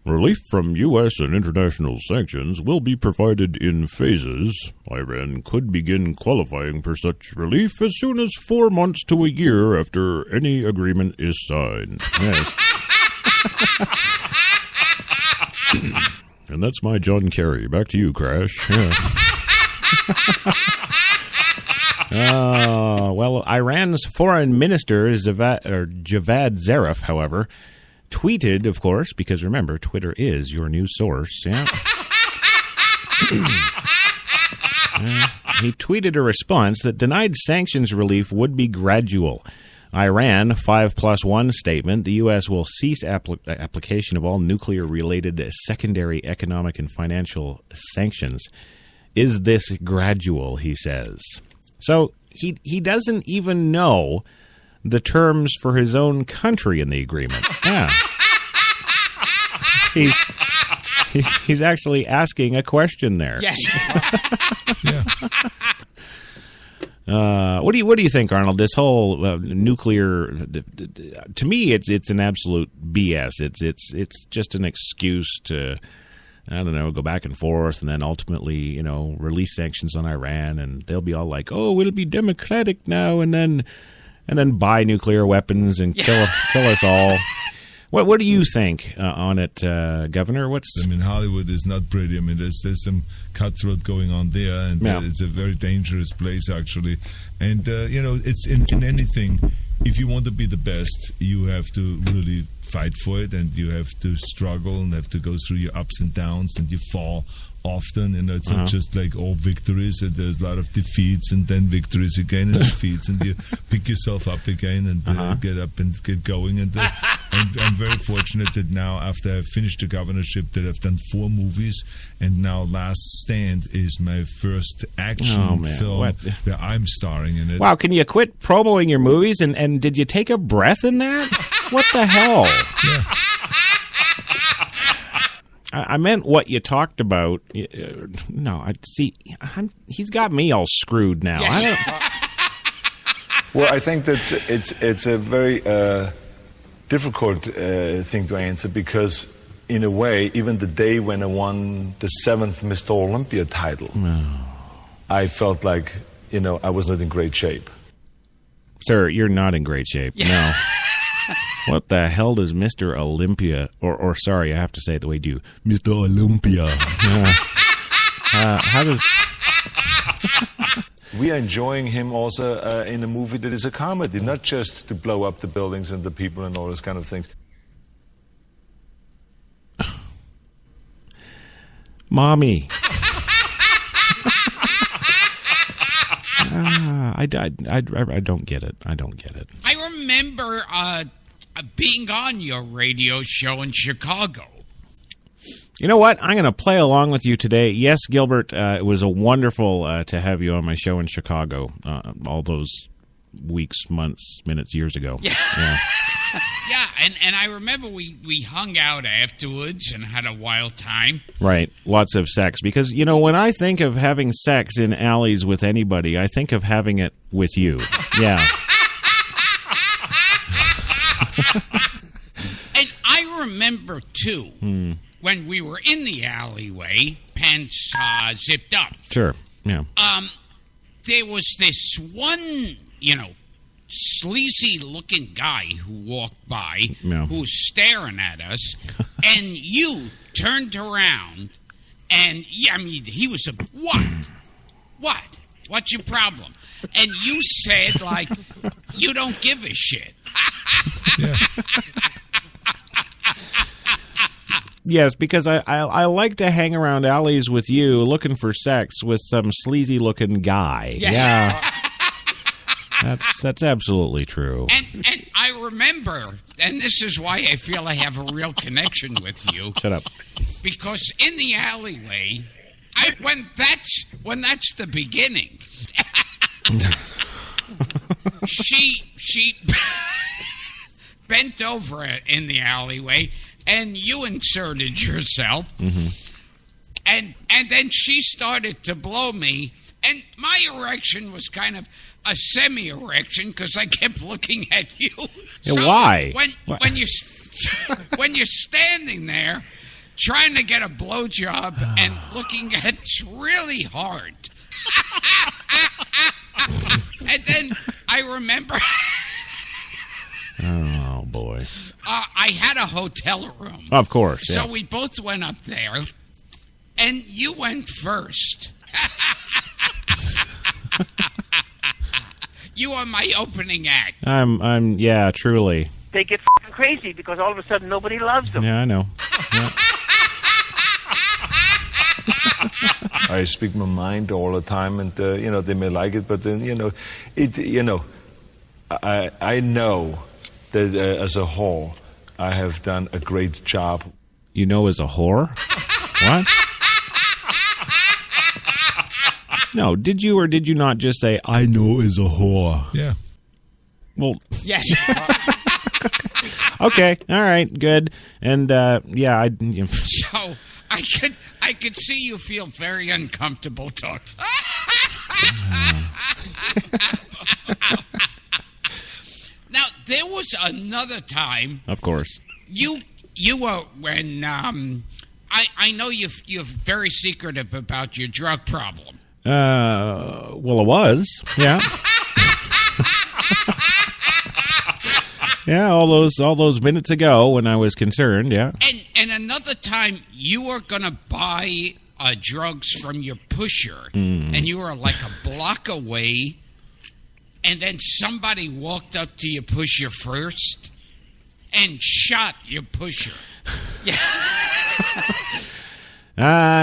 relief from U.S. and international sanctions will be provided in phases. Iran could begin qualifying for such relief as soon as 4 months to a year after any agreement is signed. Yes. And that's my John Kerry. Back to you, Crash. Yeah. Well, Iran's foreign minister, Javad Zarif, however, tweeted, of course, because remember, Twitter is your news source. Yeah. He tweeted a response that denied sanctions relief would be gradual. Iran 5+1 statement: the U.S. will cease application of all nuclear-related secondary economic and financial sanctions. Is this gradual, he says. So he doesn't even know the terms for his own country in the agreement. Yeah. He's actually asking a question there.
Yes.
What do you think, Arnold? This whole nuclear, to me, it's an absolute BS. It's just an excuse to, I don't know, go back and forth, and then ultimately, release sanctions on Iran, and they'll be all like, "Oh, it'll be democratic now," and then buy nuclear weapons and kill us all. What do you think on it, Governor?
Hollywood is not pretty. There's some cutthroat going on there, and it's a very dangerous place, actually. And, it's in anything. If you want to be the best, you have to really fight for it, and you have to struggle and have to go through your ups and downs, and you fall often, and it's not just like all victories. There's a lot of defeats and then victories again and defeats, and you pick yourself up again and get up and get going. And I'm very fortunate that now, after I've finished the governorship, that I've done 4 movies, and now Last Stand is my first action film where I'm starring in it.
Wow, can you quit promoting your movies? And did you take a breath in that? What the hell?
Yeah.
I meant what you talked about. No, he's got me all screwed now.
Yes.
Well, I think that it's a very difficult thing to answer, because in a way, even the day when I won the 7th Mr. Olympia title, I felt like, I was not in great shape.
Sir, you're not in great shape. Yeah. No. What the hell does Mr. Olympia, or sorry, I have to say it the way you do, Mr. Olympia. How does...
We are enjoying him also in a movie that is a comedy, not just to blow up the buildings and the people and all those kind of things.
Mommy. I don't get it. I don't get it.
I remember being on your radio show in Chicago.
You know what? I'm going to play along with you today. Yes, Gilbert, it was a wonderful to have you on my show in Chicago all those weeks, months, minutes, years ago.
Yeah. Yeah, and I remember we hung out afterwards and had a wild time.
Right. Lots of sex. Because, when I think of having sex in alleys with anybody, I think of having it with you. Yeah.
And I remember, too, when we were in the alleyway, pants zipped up.
Sure, yeah.
There was this one, sleazy-looking guy who walked by, who was staring at us, and you turned around, and, he was what? What's your problem? And you said, you don't give a shit.
Yes, because I like to hang around alleys with you looking for sex with some sleazy-looking guy.
Yes.
Yeah. That's absolutely true.
And I remember, and this is why I feel I have a real connection with you.
Shut up.
Because in the alleyway, when that's the beginning, she bent over in the alleyway, and you inserted yourself, and then she started to blow me, and my erection was kind of a semi-erection because I kept looking at you.
Yeah, so why?
When you're standing there trying to get a blowjob and looking at really hard, and then I remember.
Oh boy!
I had a hotel room.
Of course.
So we both went up there, and you went first. You are my opening act.
Yeah, truly.
They get crazy because all of a sudden nobody loves them.
Yeah, I know. Yeah.
I speak my mind all the time, and they may like it, but then I know that as a whole, I have done a great job.
You know, as a whore? What? No, did you or did you not just say, I know as a whore?
Yeah.
Well,
yes.
Okay, all right, good. And, yeah,
So, I could see you feel very uncomfortable talking. Now, there was another time.
Of course.
You were when I know you're very secretive about your drug problem.
Well, it was, yeah. Yeah, all those minutes ago when I was concerned, yeah.
And another time you were gonna buy drugs from your pusher, and you were like a block away, and then somebody walked up to your pusher first and shot your pusher. Yeah.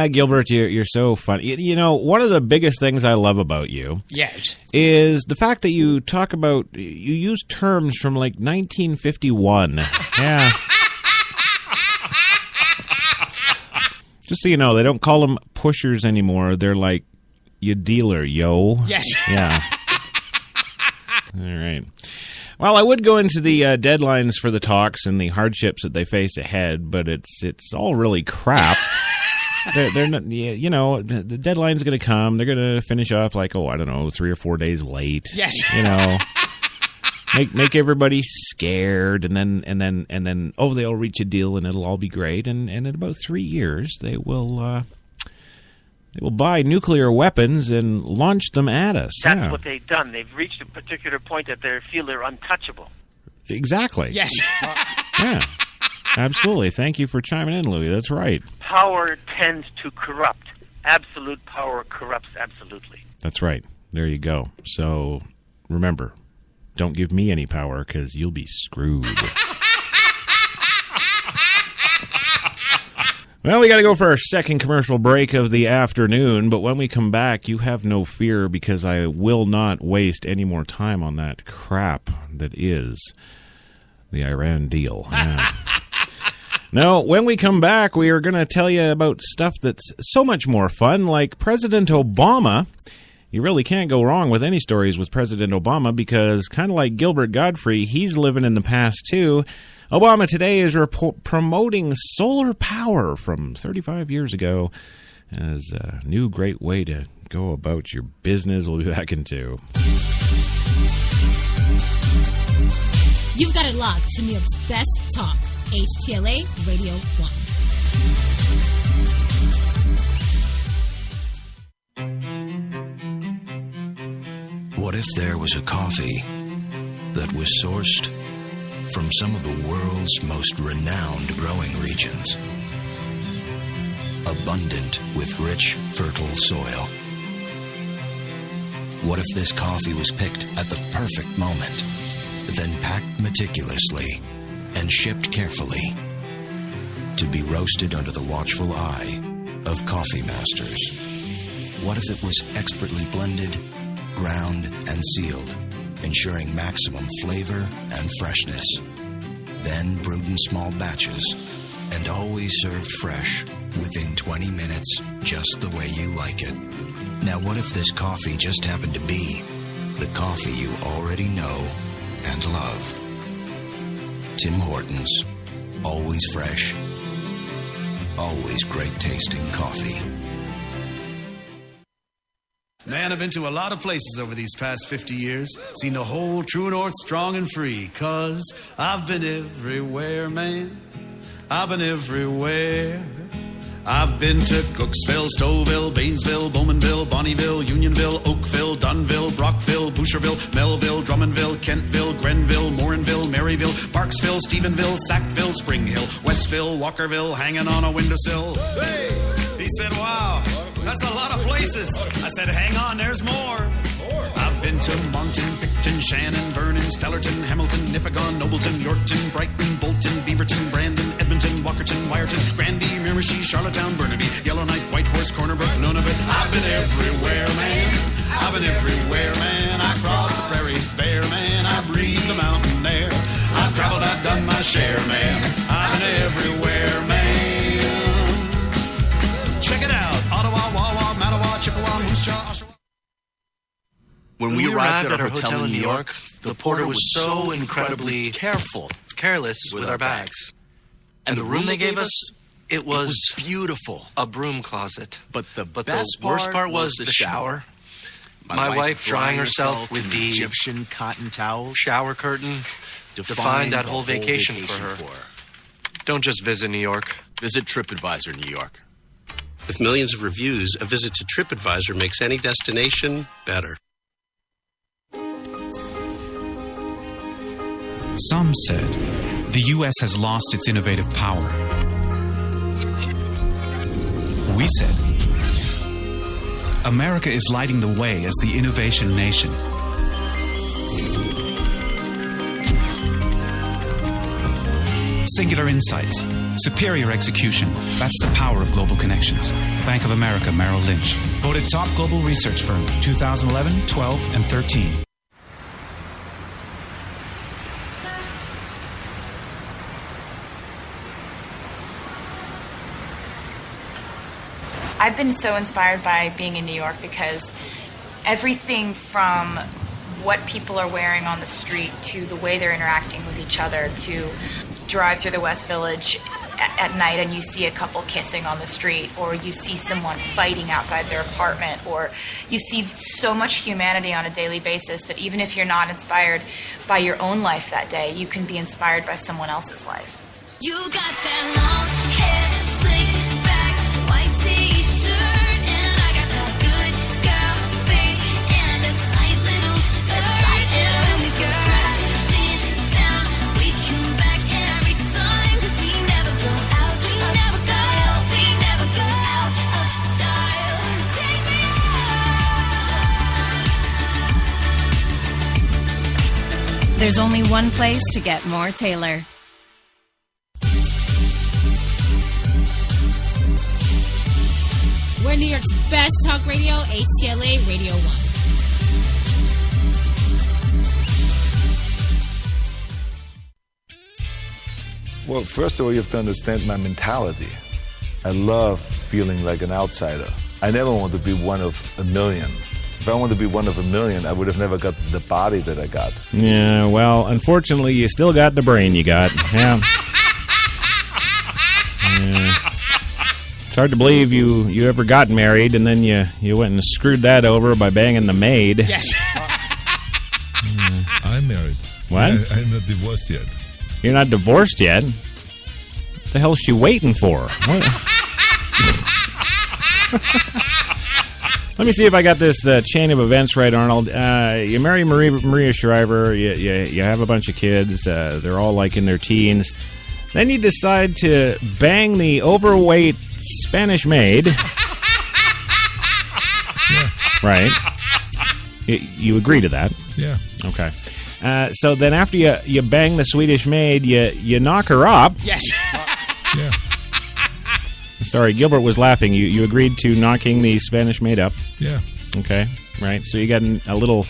Gilbert, you're so funny. You know, one of the biggest things I love about you,
yes,
is the fact that you talk about, you use terms from like 1951. Yeah. Just so you know, they don't call them pushers anymore. They're like, you dealer, yo.
Yes.
Yeah. All right. Well, I would go into the deadlines for the talks and the hardships that they face ahead, but it's all really crap. They're not, you know, the deadline's going to come. They're going to finish off like, 3 or 4 days late.
Yes.
You know, make everybody scared, and then they'll reach a deal and it'll all be great. And in about 3 years, they will buy nuclear weapons and launch them at us.
That's what they've done. They've reached a particular point that they feel they're untouchable.
Exactly.
Yes.
Yeah. Absolutely. Thank you for chiming in, Louis. That's right.
Power tends to corrupt. Absolute power corrupts absolutely.
That's right. There you go. So remember, don't give me any power because you'll be screwed. Well, we got to go for our second commercial break of the afternoon, but when we come back, you have no fear because I will not waste any more time on that crap that is the Iran deal. Yeah. No, when we come back, we are going to tell you about stuff that's so much more fun, like President Obama. You really can't go wrong with any stories with President Obama because, kind of like Gilbert Godfrey, he's living in the past too. Obama today is promoting solar power from 35 years ago as a new great way to go about your business. We'll be back in 2.
You've got it locked to New York's best talk, HTLA Radio 1.
What if there was a coffee that was sourced from some of the world's most renowned growing regions, abundant with rich, fertile soil? What if this coffee was picked at the perfect moment, then packed meticulously and shipped carefully to be roasted under the watchful eye of coffee masters? What if it was expertly blended, ground, and sealed, ensuring maximum flavor and freshness, then brewed in small batches and always served fresh within 20 minutes, just the way you like it? Now, what if this coffee just happened to be the coffee you already know and love? Tim Hortons. Always fresh. Always great tasting coffee.
Man, I've been to a lot of places over these past 50 years. Seen the whole true north strong and free. 'Cause I've been everywhere, man. I've been everywhere. I've been to Cooksville, Stouffville, Baynesville, Bowmanville, Bonnieville, Unionville, Oakville, Dunville, Brockville, Boucherville, Melville, Drummondville, Kentville, Grenville, Morinville, Maryville, Parksville, Stephenville, Sackville, Spring Hill, Westville, Walkerville, hanging on a windowsill. Hey! He said, wow, that's a lot of places. I said, hang on, there's more. Benton, Monton, Picton, Shannon, Vernon, Stellarton, Hamilton, Nipigon, Nobleton, Yorkton, Brighton, Bolton, Beaverton, Brandon, Edmonton, Walkerton, Wyerton, Granby, Miramichi, Charlottetown, Burnaby, Yellowknife, Whitehorse, Corner Brook, Nunavut. I've been everywhere, man. I've been everywhere, man. I crossed the prairies bare, man. I breathed the mountain air. I've traveled, I've done my share, man. I've been everywhere, man. Check it out. Ottawa, Wawa, Mattawa, Chippewa, Moose Jaw, Oshawa.
When we arrived at our hotel in New York, the porter was so incredibly careless with our bags. And the room they gave us, it was beautiful. A broom closet. But the worst part was the shower. My wife drying herself with the
Egyptian cotton towels.
Shower curtain defined that whole vacation for her. Don't just visit New York.
Visit TripAdvisor New York.
With millions of reviews, a visit to TripAdvisor makes any destination better.
Some said the U.S. has lost its innovative power. We said America is lighting the way as the innovation nation. Singular insights, superior execution. That's the power of global connections. Bank of America Merrill Lynch. Voted top global research firm 2011, 12, and 13.
I've been so inspired by being in New York because everything from what people are wearing on the street to the way they're interacting with each other, to drive through the West Village at night and you see a couple kissing on the street, or you see someone fighting outside their apartment, or you see so much humanity on a daily basis that even if you're not inspired by your own life that day, you can be inspired by someone else's life.
You got that long hair, slicked back, white t-shirt, and I got that good girl face and a tight little skirt. And when we go crashing down, we come back every time, 'cause we never go out of style. We never go out of style. Take me out.
There's only one place to get more Taylor. We're New York's best talk radio, HTLA Radio 1.
Well, first of all, you have to understand my mentality. I love feeling like an outsider. I never want to be one of a million. If I wanted to be one of a million, I would have never got the body that I got.
Yeah, well, unfortunately, you still got the brain you got. Yeah. It's hard to believe you ever got married and then you went and screwed that over by banging the maid.
Yes.
I'm married.
What?
I'm not divorced yet.
You're not divorced yet? What the hell's she waiting for? What? Let me see if I got this chain of events right, Arnold. You marry Maria Shriver. You have a bunch of kids. They're all like in their teens. Then you decide to bang the overweight Spanish maid.
Yeah.
Right. You agree to that?
Yeah.
Okay. So then after you bang the Swedish maid, you knock her up.
Yes.
Yeah.
Sorry, Gilbert was laughing. You agreed to knocking the Spanish maid up.
Yeah.
Okay. Right. So you got a little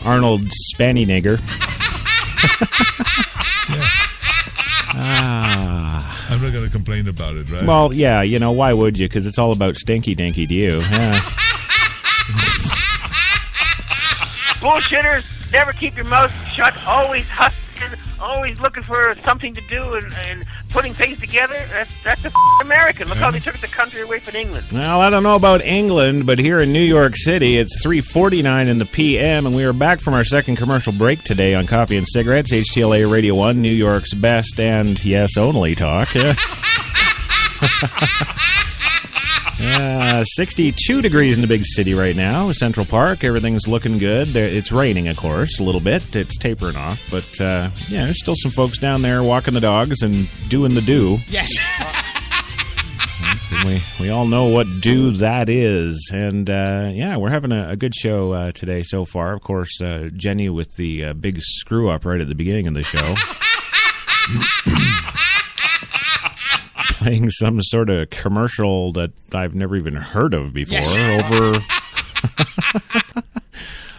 Arnold Spanny nigger.
Yeah.
Ah.
I'm not going to complain about it, right?
Well, yeah, why would you? Because it's all about stinky dinky to you. Yeah.
Bullshitters, never keep your mouth shut, always hustling, always looking for something to do and putting things together. That's American. Look how they took the country away from England.
Well, I don't know about England, but here in New York City, it's 3:49 in the p.m., and we are back from our second commercial break today on Coffee and Cigarettes, HTLA Radio 1, New York's best and, yes, only talk. 62 degrees in the big city right now, Central Park. Everything's looking good. It's raining, of course, a little bit. It's tapering off. But, there's still some folks down there walking the dogs and doing the do.
Yes.
and we all know what do that is. And, yeah, we're having a good show today so far. Of course, Jenny with the big screw-up right at the beginning of the show. Playing some sort of commercial that I've never even heard of before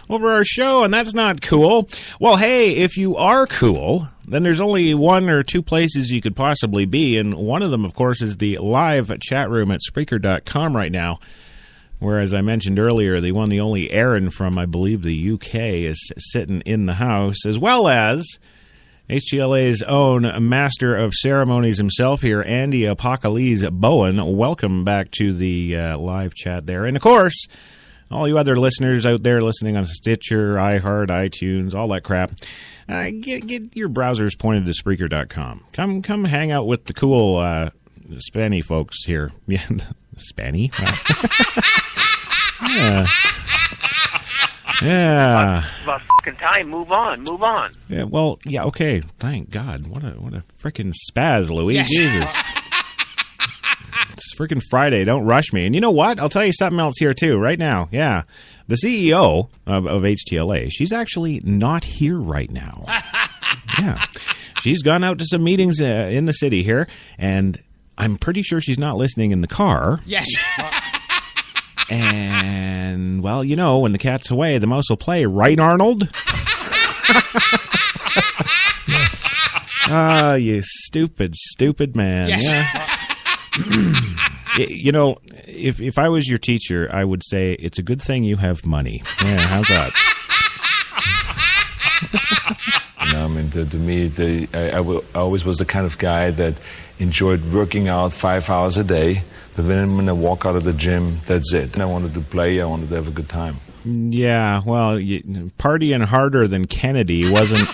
over our show, and that's not cool. Well, hey, if you are cool, then there's only one or two places you could possibly be, and one of them, of course, is the live chat room at Spreaker.com right now, where, as I mentioned earlier, the one, the only Aaron from, I believe, the UK is sitting in the house, as well as HTLA's own master of ceremonies himself here, Andy Apocalypse Bowen. Welcome back to the live chat there. And, of course, all you other listeners out there listening on Stitcher, iHeart, iTunes, all that crap, get your browsers pointed to Spreaker.com. Come hang out with the cool Spanny folks here. Yeah, Spanny? Yeah. Yeah.
About fucking time. Move on.
Yeah. Well. Yeah. Okay. Thank God. What a freaking spaz, Louis.
Yes.
Jesus. It's freaking Friday. Don't rush me. And you know what? I'll tell you something else here too. Right now. Yeah. The CEO of HTLA. She's actually not here right now. Yeah. She's gone out to some meetings in the city here, and I'm pretty sure she's not listening in the car.
Yes.
And, well, you know, when the cat's away, the mouse will play. Right, Arnold? Ah, you stupid man.
Yes.
Yeah. You know, if I was your teacher, I would say it's a good thing you have money. Yeah, how's that?
You know, I mean, to me, I always was the kind of guy that enjoyed working out 5 hours a day. But when I walk out of the gym, that's it. And I wanted to play. I wanted to have a good time.
Yeah, well, partying harder than Kennedy wasn't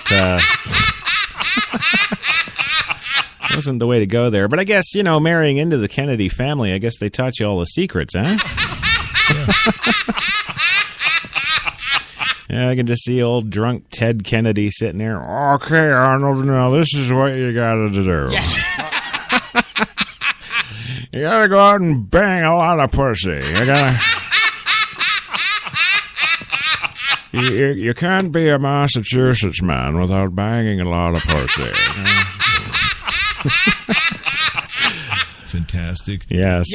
wasn't the way to go there. But I guess, you know, marrying into the Kennedy family, I guess they taught you all the secrets, huh? Yeah, I can just see old drunk Ted Kennedy sitting there. Okay, Arnold, now this is what you got to do.
Yes.
You gotta go out and bang a lot of pussy. You gotta. You can't be a Massachusetts man without banging a lot of pussy.
Fantastic.
Yes.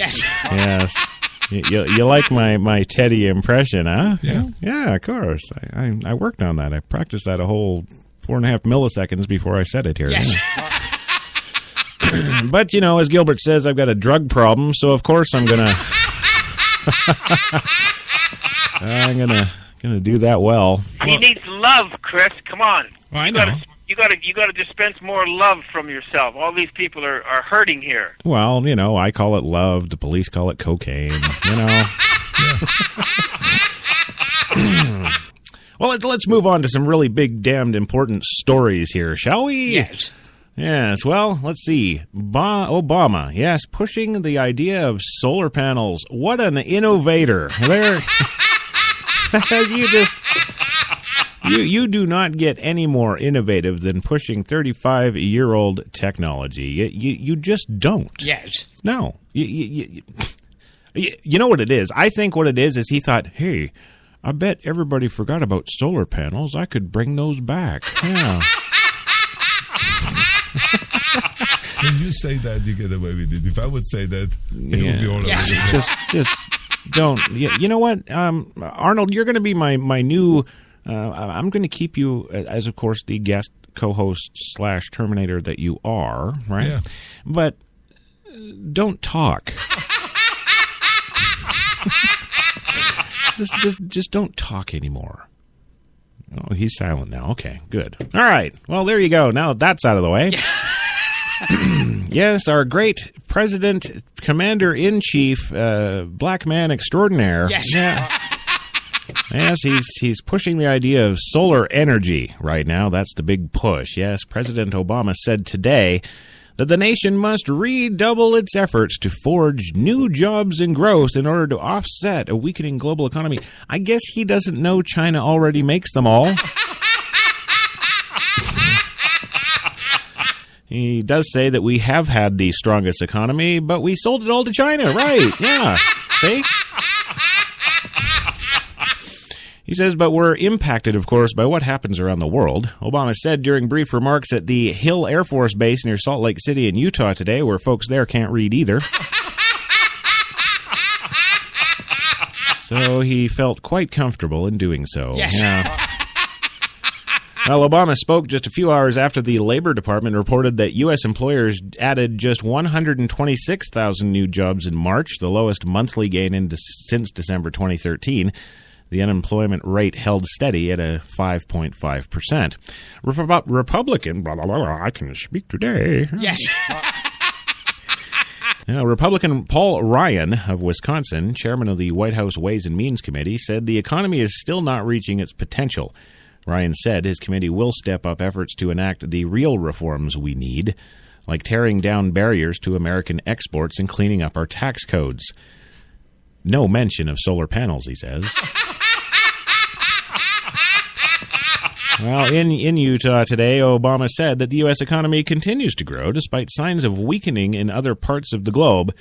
You like my Teddy impression, huh?
Yeah.
Yeah, of course. I worked on that. I practiced that a whole 4.5 milliseconds before I said it here.
Yes.
Yeah. But, you know, as Gilbert says, I've got a drug problem, so of course I'm gonna do that well.
He needs love, Chris. Come on.
Well, I know.
You gotta dispense more love from yourself. All these people are hurting here.
Well, you know, I call it love. The police call it cocaine. You know. Well, let's move on to some really big, damned important stories here, shall we?
Yes.
Yes, well, let's see. Obama, yes, pushing the idea of solar panels. What an innovator. There, you do not get any more innovative than pushing 35-year-old technology. You just don't.
Yes.
No. You know what it is? I think what it is he thought, hey, I bet everybody forgot about solar panels. I could bring those back. Yeah.
When you say that, you get away with it. If I would say that, it would be all over.
Just don't. You know what, Arnold? You're going to be my new. I'm going to keep you as, of course, the guest co-host / Terminator that you are, right?
Yeah.
But don't talk. just don't talk anymore. Oh, he's silent now. Okay, good. All right. Well, there you go. Now that's out of the way. Yes, our great President, Commander-in-Chief, black man extraordinaire.
Yes.
Yeah. Yes, he's pushing the idea of solar energy right now. That's the big push. Yes, President Obama said today that the nation must redouble its efforts to forge new jobs and growth in order to offset a weakening global economy. I guess he doesn't know China already makes them all. He does say that we have had the strongest economy, but we sold it all to China. Right, yeah. See? He says, but we're impacted, of course, by what happens around the world. Obama said during brief remarks at the Hill Air Force Base near Salt Lake City in Utah today, where folks there can't read either. So he felt quite comfortable in doing so.
Yes.
Yeah. Well, Obama spoke just a few hours after the Labor Department reported that U.S. employers added just 126,000 new jobs in March, the lowest monthly gain since December 2013. The unemployment rate held steady at a 5.5%. Republican, blah, blah, blah, I can speak today.
Yes.
Republican Paul Ryan of Wisconsin, chairman of the White House Ways and Means Committee, said the economy is still not reaching its potential. Ryan said his committee will step up efforts to enact the real reforms we need, like tearing down barriers to American exports and cleaning up our tax codes. No mention of solar panels, he says. Well, in Utah today, Obama said that the U.S. economy continues to grow despite signs of weakening in other parts of the globe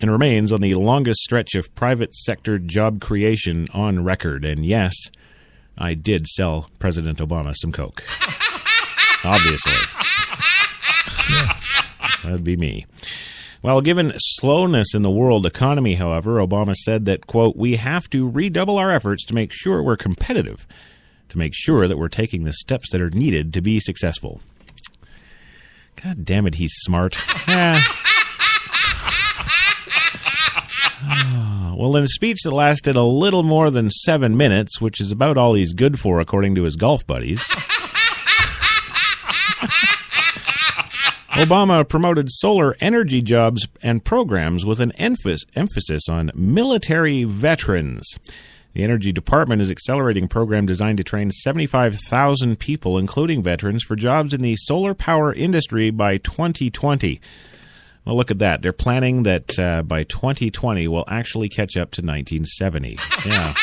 and remains on the longest stretch of private sector job creation on record. And yes, I did sell President Obama some Coke. Obviously. That'd be me. Well, given slowness in the world economy, however, Obama said that, quote, we have to redouble our efforts to make sure we're competitive, to make sure that we're taking the steps that are needed to be successful. God damn it, he's smart. Well, in a speech that lasted a little more than 7 minutes, which is about all he's good for according to his golf buddies, Obama promoted solar energy jobs and programs with an emphasis on military veterans. The Energy Department is accelerating a program designed to train 75,000 people, including veterans, for jobs in the solar power industry by 2020. Well, look at that. They're planning that by 2020 we'll actually catch up to 1970. Yeah.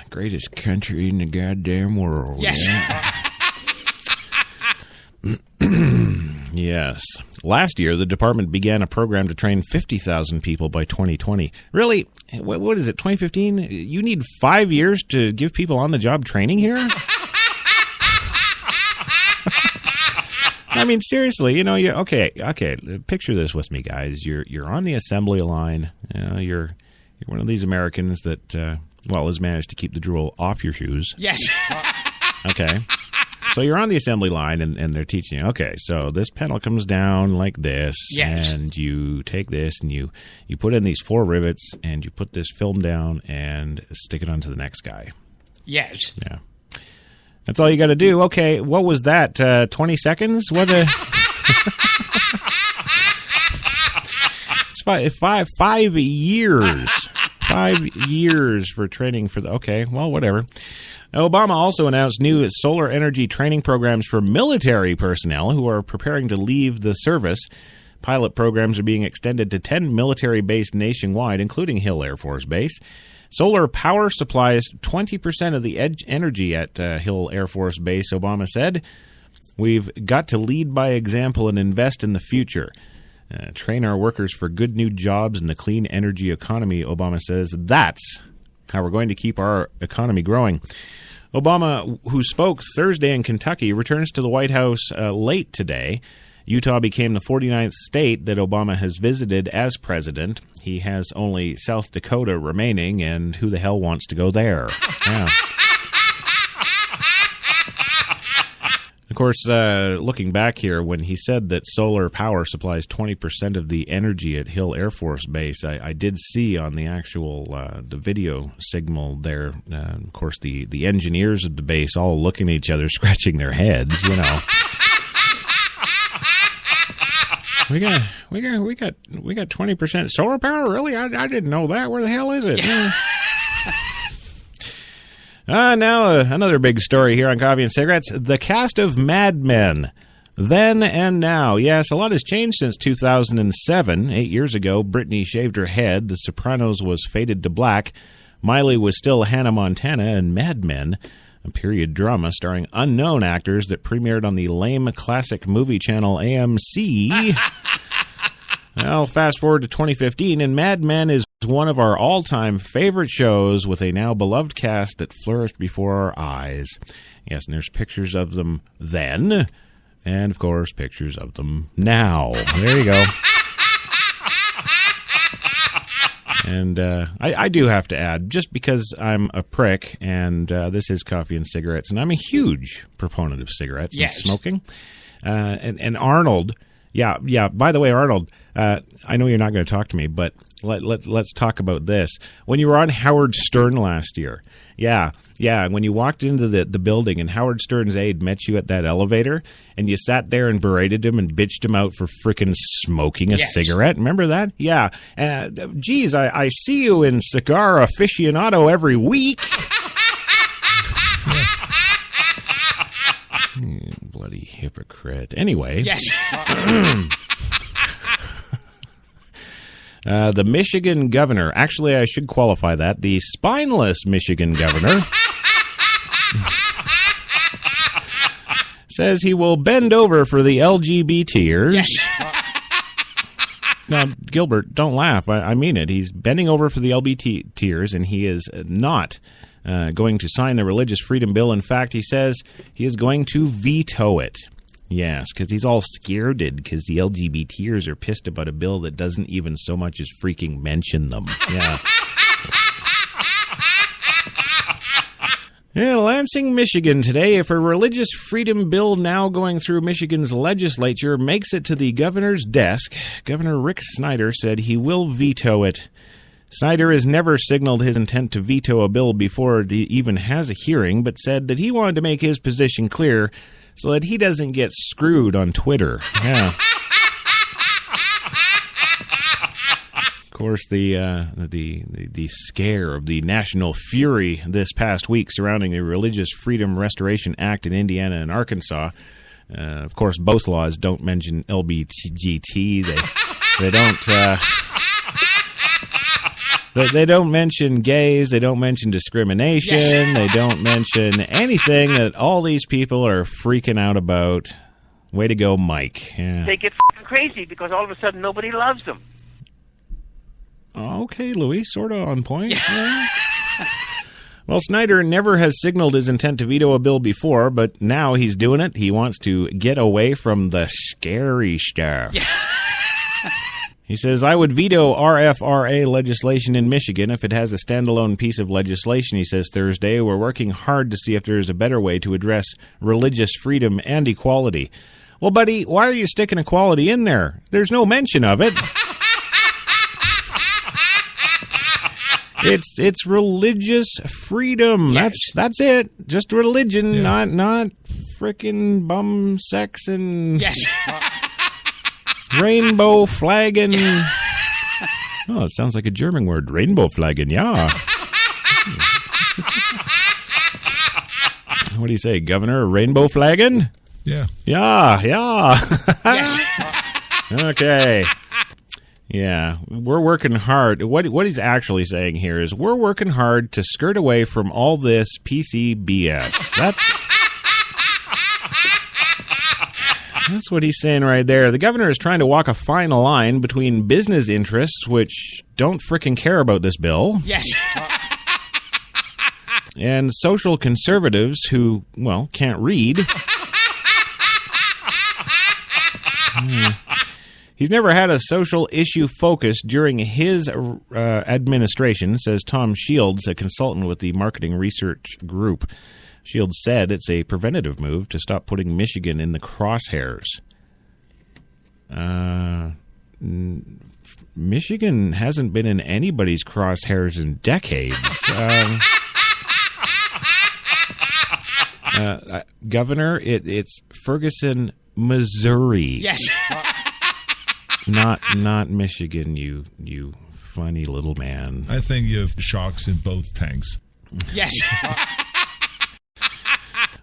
Greatest country in the goddamn world.
Yes.
Yeah. Yes. Last year, the department began a program to train 50,000 people by 2020. Really? What is it, 2015? You need 5 years to give people on-the-job training here? I mean, seriously, okay. Picture this with me, guys. You're on the assembly line. You're one of these Americans that, has managed to keep the drool off your shoes.
Yes.
Okay. So you're on the assembly line, and they're teaching you, okay, so this panel comes down like this,
yes,
and you take this, and you put in these 4 rivets, and you put this film down and stick it onto the next guy.
Yes.
Yeah. That's all you got to do. Okay, what was that, 20 seconds? What a... It's 5 years. 5 years for training for the... Okay, well, whatever. Obama also announced new solar energy training programs for military personnel who are preparing to leave the service. Pilot programs are being extended to 10 military bases nationwide, including Hill Air Force Base. Solar power supplies 20% of the energy at Hill Air Force Base, Obama said. We've got to lead by example and invest in the future. Train our workers for good new jobs in the clean energy economy, Obama says. That's how we're going to keep our economy growing. Obama, who spoke Thursday in Kentucky, returns to the White House late today. Utah became the 49th state that Obama has visited as president. He has only South Dakota remaining, and who the hell wants to go there? Yeah. Of course, looking back here, when he said that solar power supplies 20% of the energy at Hill Air Force Base, I did see on the actual the video signal there, of course, the engineers at the base all looking at each other, scratching their heads, We got 20% solar power? Really? I didn't know that. Where the hell is it? Yeah. Now another big story here on Coffee and Cigarettes. The cast of MadMen, then and now. Yes, a lot has changed since 2007. 8 years ago, Britney shaved her head. The Sopranos was faded to black. Miley was still Hannah Montana, and MadMen a period drama starring unknown actors that premiered on the lame classic movie channel AMC. Well, fast forward to 2015, and MadMen is one of our all-time favorite shows with a now beloved cast that flourished before our eyes. Yes, and there's pictures of them then, and, of course, pictures of them now. There you go. And I do have to add, just because I'm a prick, and this is Coffee and Cigarettes, and I'm a huge proponent of cigarettes and smoking, and Arnold... Yeah. By the way, Arnold, I know you're not going to talk to me, but let's talk about this. When you were on Howard Stern last year, when you walked into the building and Howard Stern's aide met you at that elevator, and you sat there and berated him and bitched him out for frickin' smoking a cigarette. Remember that? Yeah. Geez, I see you in Cigar Aficionado every week. Bloody hypocrite. Anyway.
Yes.
The Michigan governor, actually I should qualify that, the spineless Michigan governor, says he will bend over for the LGBTers.
Yes.
Now, Gilbert, don't laugh. I mean it. He's bending over for the LGBTers, and he is not going to sign the Religious Freedom Bill. In fact, he says he is going to veto it. Yes, because he's all scared because the LGBTers are pissed about a bill that doesn't even so much as freaking mention them. Yeah. Yeah, Lansing, Michigan today. If a religious freedom bill now going through Michigan's legislature makes it to the governor's desk, Governor Rick Snyder said he will veto it. Snyder has never signaled his intent to veto a bill before it even has a hearing, but said that he wanted to make his position clear so that he doesn't get screwed on Twitter. Yeah. Of course, the scare of the national fury this past week surrounding the Religious Freedom Restoration Act in Indiana and Arkansas. Of course, both laws don't mention LGBT. They don't. They don't mention gays, they don't mention discrimination, they don't mention anything that all these people are freaking out about. Way to go, Mike. Yeah.
They get crazy because all of a sudden nobody loves them.
Okay, Louis, sort of on point. Yeah. Well, Snyder never has signaled his intent to veto a bill before, but now he's doing it. He wants to get away from the scary stuff. Yeah. He says, I would veto RFRA legislation in Michigan if it has a standalone piece of legislation, he says Thursday. We're working hard to see if there is a better way to address religious freedom and equality. Well, buddy, why are you sticking equality in there? There's no mention of it. It's religious freedom. Yes. That's it. Just religion, not frickin' bum sex and...
Yes.
Rainbow flagging. Oh, it sounds like a German word. Rainbow flagging, yeah. What do you say, Governor? Rainbow flagging?
Yeah.
Yeah.
Yes.
Okay. Yeah, we're working hard. What he's actually saying here is we're working hard to skirt away from all this PC BS. That's what he's saying right there. The governor is trying to walk a fine line between business interests, which don't frickin' care about this bill.
Yes.
And social conservatives who, well, can't read. He's never had a social issue focus during his administration, says Tom Shields, a consultant with the marketing research group. Shields said it's a preventative move to stop putting Michigan in the crosshairs. Michigan hasn't been in anybody's crosshairs in decades. Governor, it's Ferguson, Missouri.
Yes.
Not Michigan, you funny little man.
I think you have sharks in both tanks.
Yes.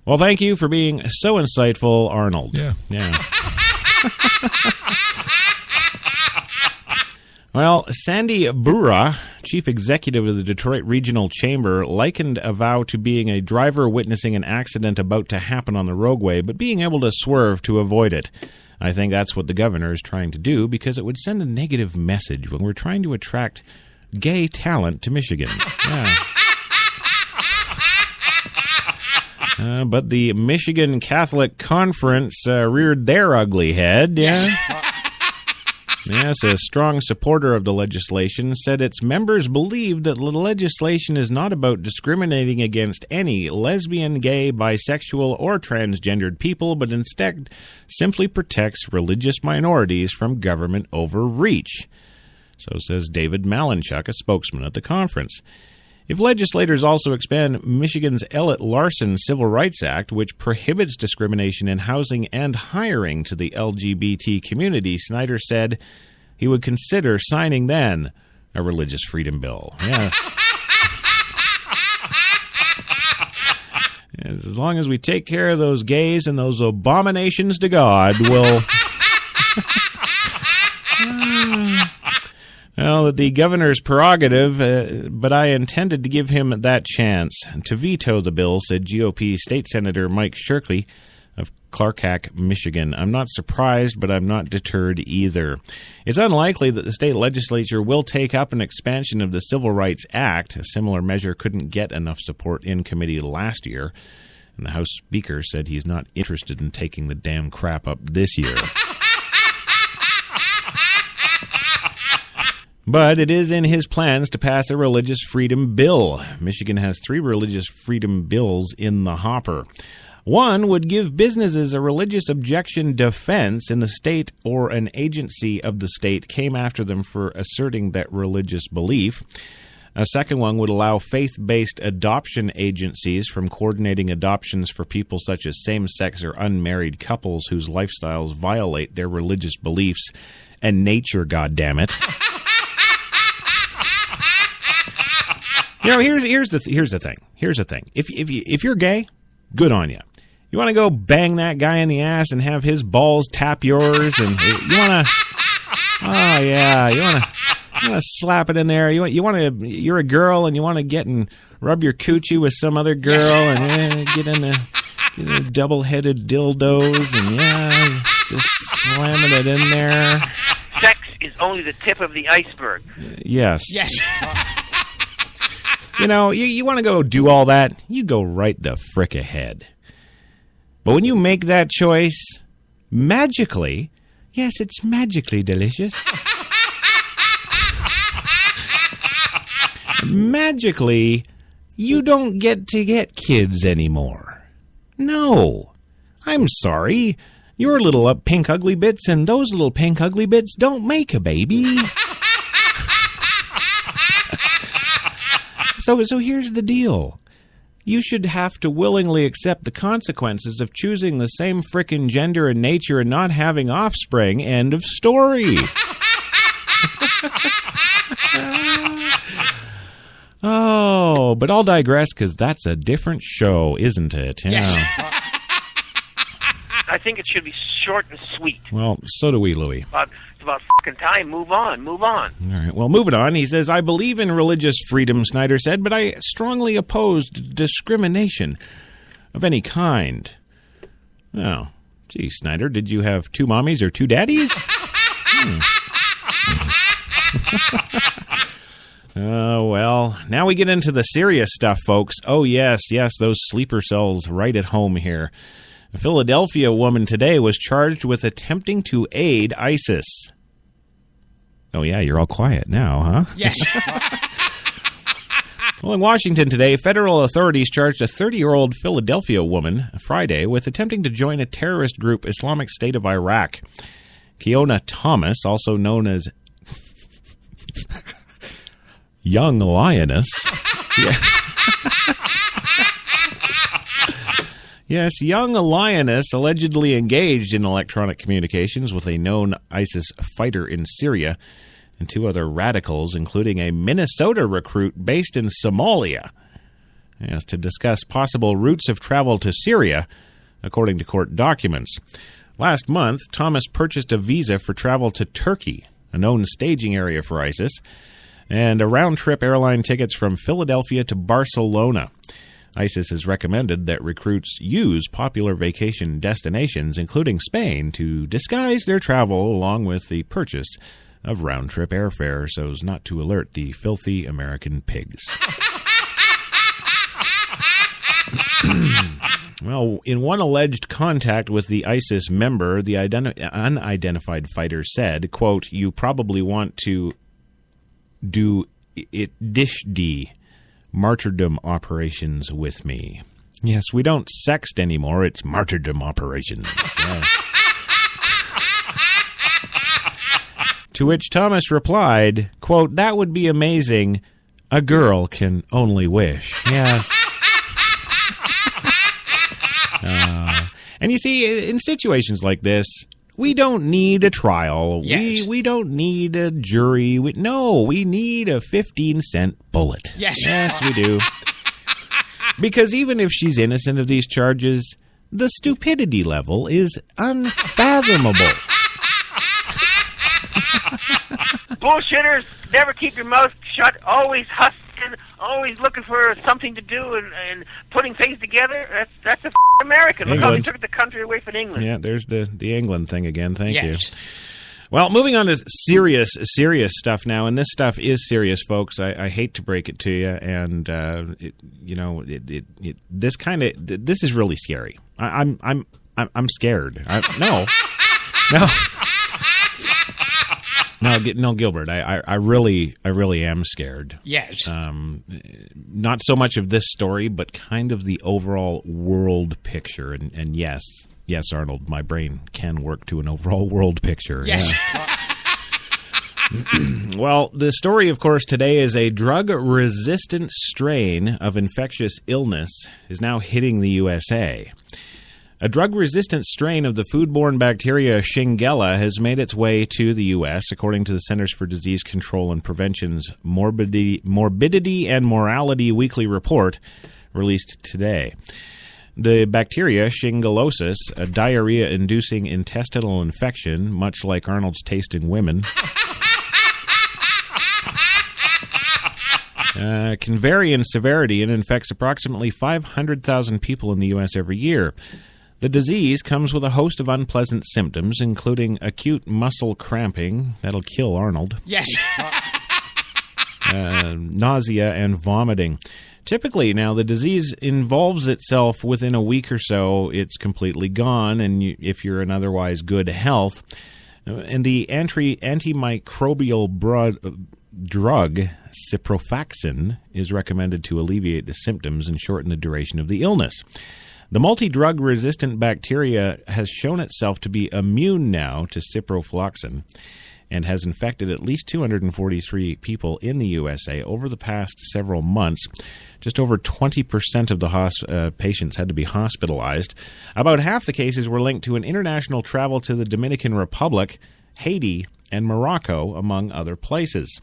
Well, thank you for being so insightful, Arnold.
Yeah.
Well, Sandy Burra, chief executive of the Detroit Regional Chamber, likened a vow to being a driver witnessing an accident about to happen on the roadway, but being able to swerve to avoid it. I think that's what the governor is trying to do because it would send a negative message when we're trying to attract gay talent to Michigan. Yeah. But the Michigan Catholic Conference reared their ugly head. Yeah. Yes, a strong supporter of the legislation said its members believe that the legislation is not about discriminating against any lesbian, gay, bisexual, or transgendered people, but instead simply protects religious minorities from government overreach. So says David Malinchuk, a spokesman at the conference. If legislators also expand Michigan's Ellett Larson Civil Rights Act, which prohibits discrimination in housing and hiring to the LGBT community, Snyder said he would consider signing then a religious freedom bill. Yes. Yes, as long as we take care of those gays and those abominations to God, we'll... Well, the governor's prerogative, but I intended to give him that chance to veto the bill, said GOP State Senator Mike Shirkley of Clarkack, Michigan. I'm not surprised, but I'm not deterred either. It's unlikely that the state legislature will take up an expansion of the Civil Rights Act. A similar measure couldn't get enough support in committee last year, and the House Speaker said he's not interested in taking the damn crap up this year. But it is in his plans to pass a religious freedom bill. Michigan has 3 religious freedom bills in the hopper. One would give businesses a religious objection defense in the state or an agency of the state came after them for asserting that religious belief. A second one would allow faith-based adoption agencies from coordinating adoptions for people such as same-sex or unmarried couples whose lifestyles violate their religious beliefs and nature, goddammit. You know, here's the thing. Here's the thing. If you're gay, good on you. You want to go bang that guy in the ass and have his balls tap yours, and you want to, oh yeah, you want to slap it in there. You're a girl and you want to get and rub your coochie with some other girl, and get in the double-headed dildos, and just slamming it in there.
Sex is only the tip of the iceberg.
Yes.
Yes.
You know, you want to go do all that, you go right the frick ahead. But when you make that choice, magically, yes, it's magically delicious. Magically, you don't get to get kids anymore. No. I'm sorry. Your little pink ugly bits and those little pink ugly bits don't make a baby. So here's the deal. You should have to willingly accept the consequences of choosing the same frickin' gender and nature and not having offspring. End of story. Oh, but I'll digress because that's a different show, isn't it? Yeah.
Yes.
I think it should be short and sweet.
Well, so do we, Louis.
It's about fucking time. Move on.
All right. Well, moving on. He says, I believe in religious freedom, Snyder said, but I strongly oppose discrimination of any kind. Oh, gee, Snyder, did you have 2 mommies or 2 daddies? Well, now we get into the serious stuff, folks. Oh, yes, those sleeper cells right at home here. A Philadelphia woman today was charged with attempting to aid ISIS. Oh, yeah, you're all quiet now, huh?
Yes.
Well, in Washington today, federal authorities charged a 30-year-old Philadelphia woman Friday with attempting to join a terrorist group, Islamic State of Iraq. Keona Thomas, also known as Young Lioness. Yes, Young Lioness allegedly engaged in electronic communications with a known ISIS fighter in Syria and 2 other radicals, including a Minnesota recruit based in Somalia, to discuss possible routes of travel to Syria, according to court documents. Last month, Thomas purchased a visa for travel to Turkey, a known staging area for ISIS, and a round-trip airline tickets from Philadelphia to Barcelona. ISIS has recommended that recruits use popular vacation destinations, including Spain, to disguise their travel along with the purchase of round-trip airfare so as not to alert the filthy American pigs. Well, in one alleged contact with the ISIS member, the unidentified fighter said, quote, "You probably want to do it dishdi martyrdom operations with me." Yes, we don't sext anymore. It's martyrdom operations. Yes. To which Thomas replied, quote, "That would be amazing. A girl can only wish." Yes. And you see, in situations like this, we don't need a trial.
Yes.
We don't need a jury. We need a 15-cent bullet.
Yes.
Yes, we do. Because even if she's innocent of these charges, the stupidity level is unfathomable.
Bullshitters, never keep your mouth shut, always hustling, always looking for something to do and putting things together. That's a American. Look how they took the country away from England.
Yeah, there's the England thing again. Thank you. Well, moving on to serious stuff now, and this stuff is serious, folks. I hate to break it to you, and this is really scary. I'm scared. No, Gilbert. I really am scared.
Yes.
Not so much of this story, but kind of the overall world picture. And yes, Arnold, my brain can work to an overall world picture.
Yes.
Yeah. Well, the story, of course, today is a drug-resistant strain of infectious illness is now hitting the USA. A drug-resistant strain of the foodborne bacteria Shigella has made its way to the U.S., according to the Centers for Disease Control and Prevention's Morbidity and Mortality Weekly Report released today. The bacteria, Shigellosis, a diarrhea-inducing intestinal infection, much like Arnold's tasting women, can vary in severity and infects approximately 500,000 people in the U.S. every year. The disease comes with a host of unpleasant symptoms, including acute muscle cramping, that'll kill Arnold.
Yes.
Nausea and vomiting. Typically, now, the disease involves itself within a week or so. It's completely gone, and if you're in otherwise good health. And the antimicrobial drug, ciprofloxacin, is recommended to alleviate the symptoms and shorten the duration of the illness. The multi-drug-resistant bacteria has shown itself to be immune now to ciprofloxacin and has infected at least 243 people in the USA over the past several months. Just over 20% of the patients had to be hospitalized. About half the cases were linked to an international travel to the Dominican Republic, Haiti, and Morocco, among other places.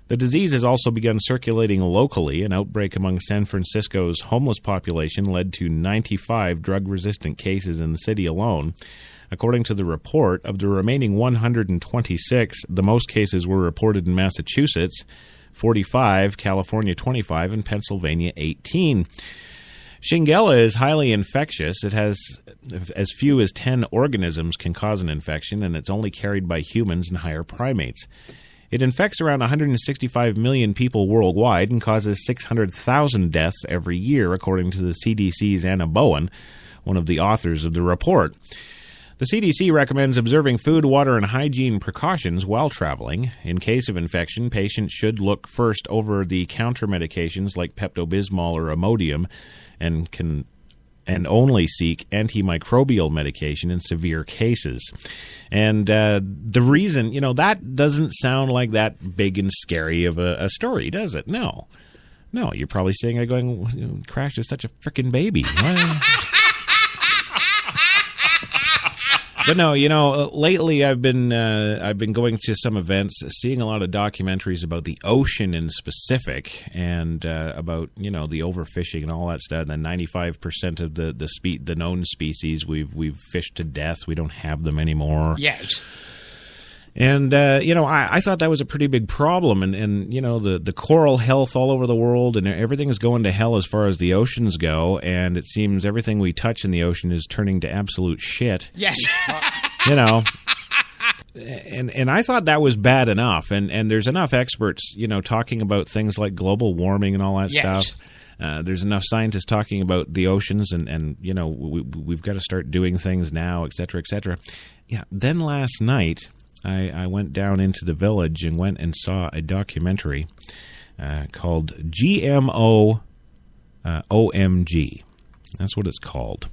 The disease has also begun circulating locally. An outbreak among San Francisco's homeless population led to 95 drug-resistant cases in the city alone. According to the report, of the remaining 126, the most cases were reported in Massachusetts, 45, California 25, and Pennsylvania 18. Shigella is highly infectious. It has as few as 10 organisms can cause an infection, and it's only carried by humans and higher primates. It infects around 165 million people worldwide and causes 600,000 deaths every year, according to the CDC's Anna Bowen, one of the authors of the report. The CDC recommends observing food, water, and hygiene precautions while traveling. In case of infection, patients should look first over the counter medications like Pepto-Bismol or Imodium and only seek antimicrobial medication in severe cases. And the reason, that doesn't sound like that big and scary of a story, does it? No, you're probably sitting there going, Crash is such a frickin' baby. But no, lately I've been going to some events, seeing a lot of documentaries about the ocean in specific, and about the overfishing and all that stuff. And then 95% of the known species we've fished to death. We don't have them anymore.
Yes.
And, I thought that was a pretty big problem. And the coral health all over the world, and everything is going to hell as far as the oceans go. And it seems everything we touch in the ocean is turning to absolute shit.
Yes.
And I thought that was bad enough. And there's enough experts, talking about things like global warming and all that stuff. There's enough scientists talking about the oceans and we've got to start doing things now, et cetera, et cetera. Yeah. Then last night, I went down into the village and went and saw a documentary called GMO OMG. That's what it's called.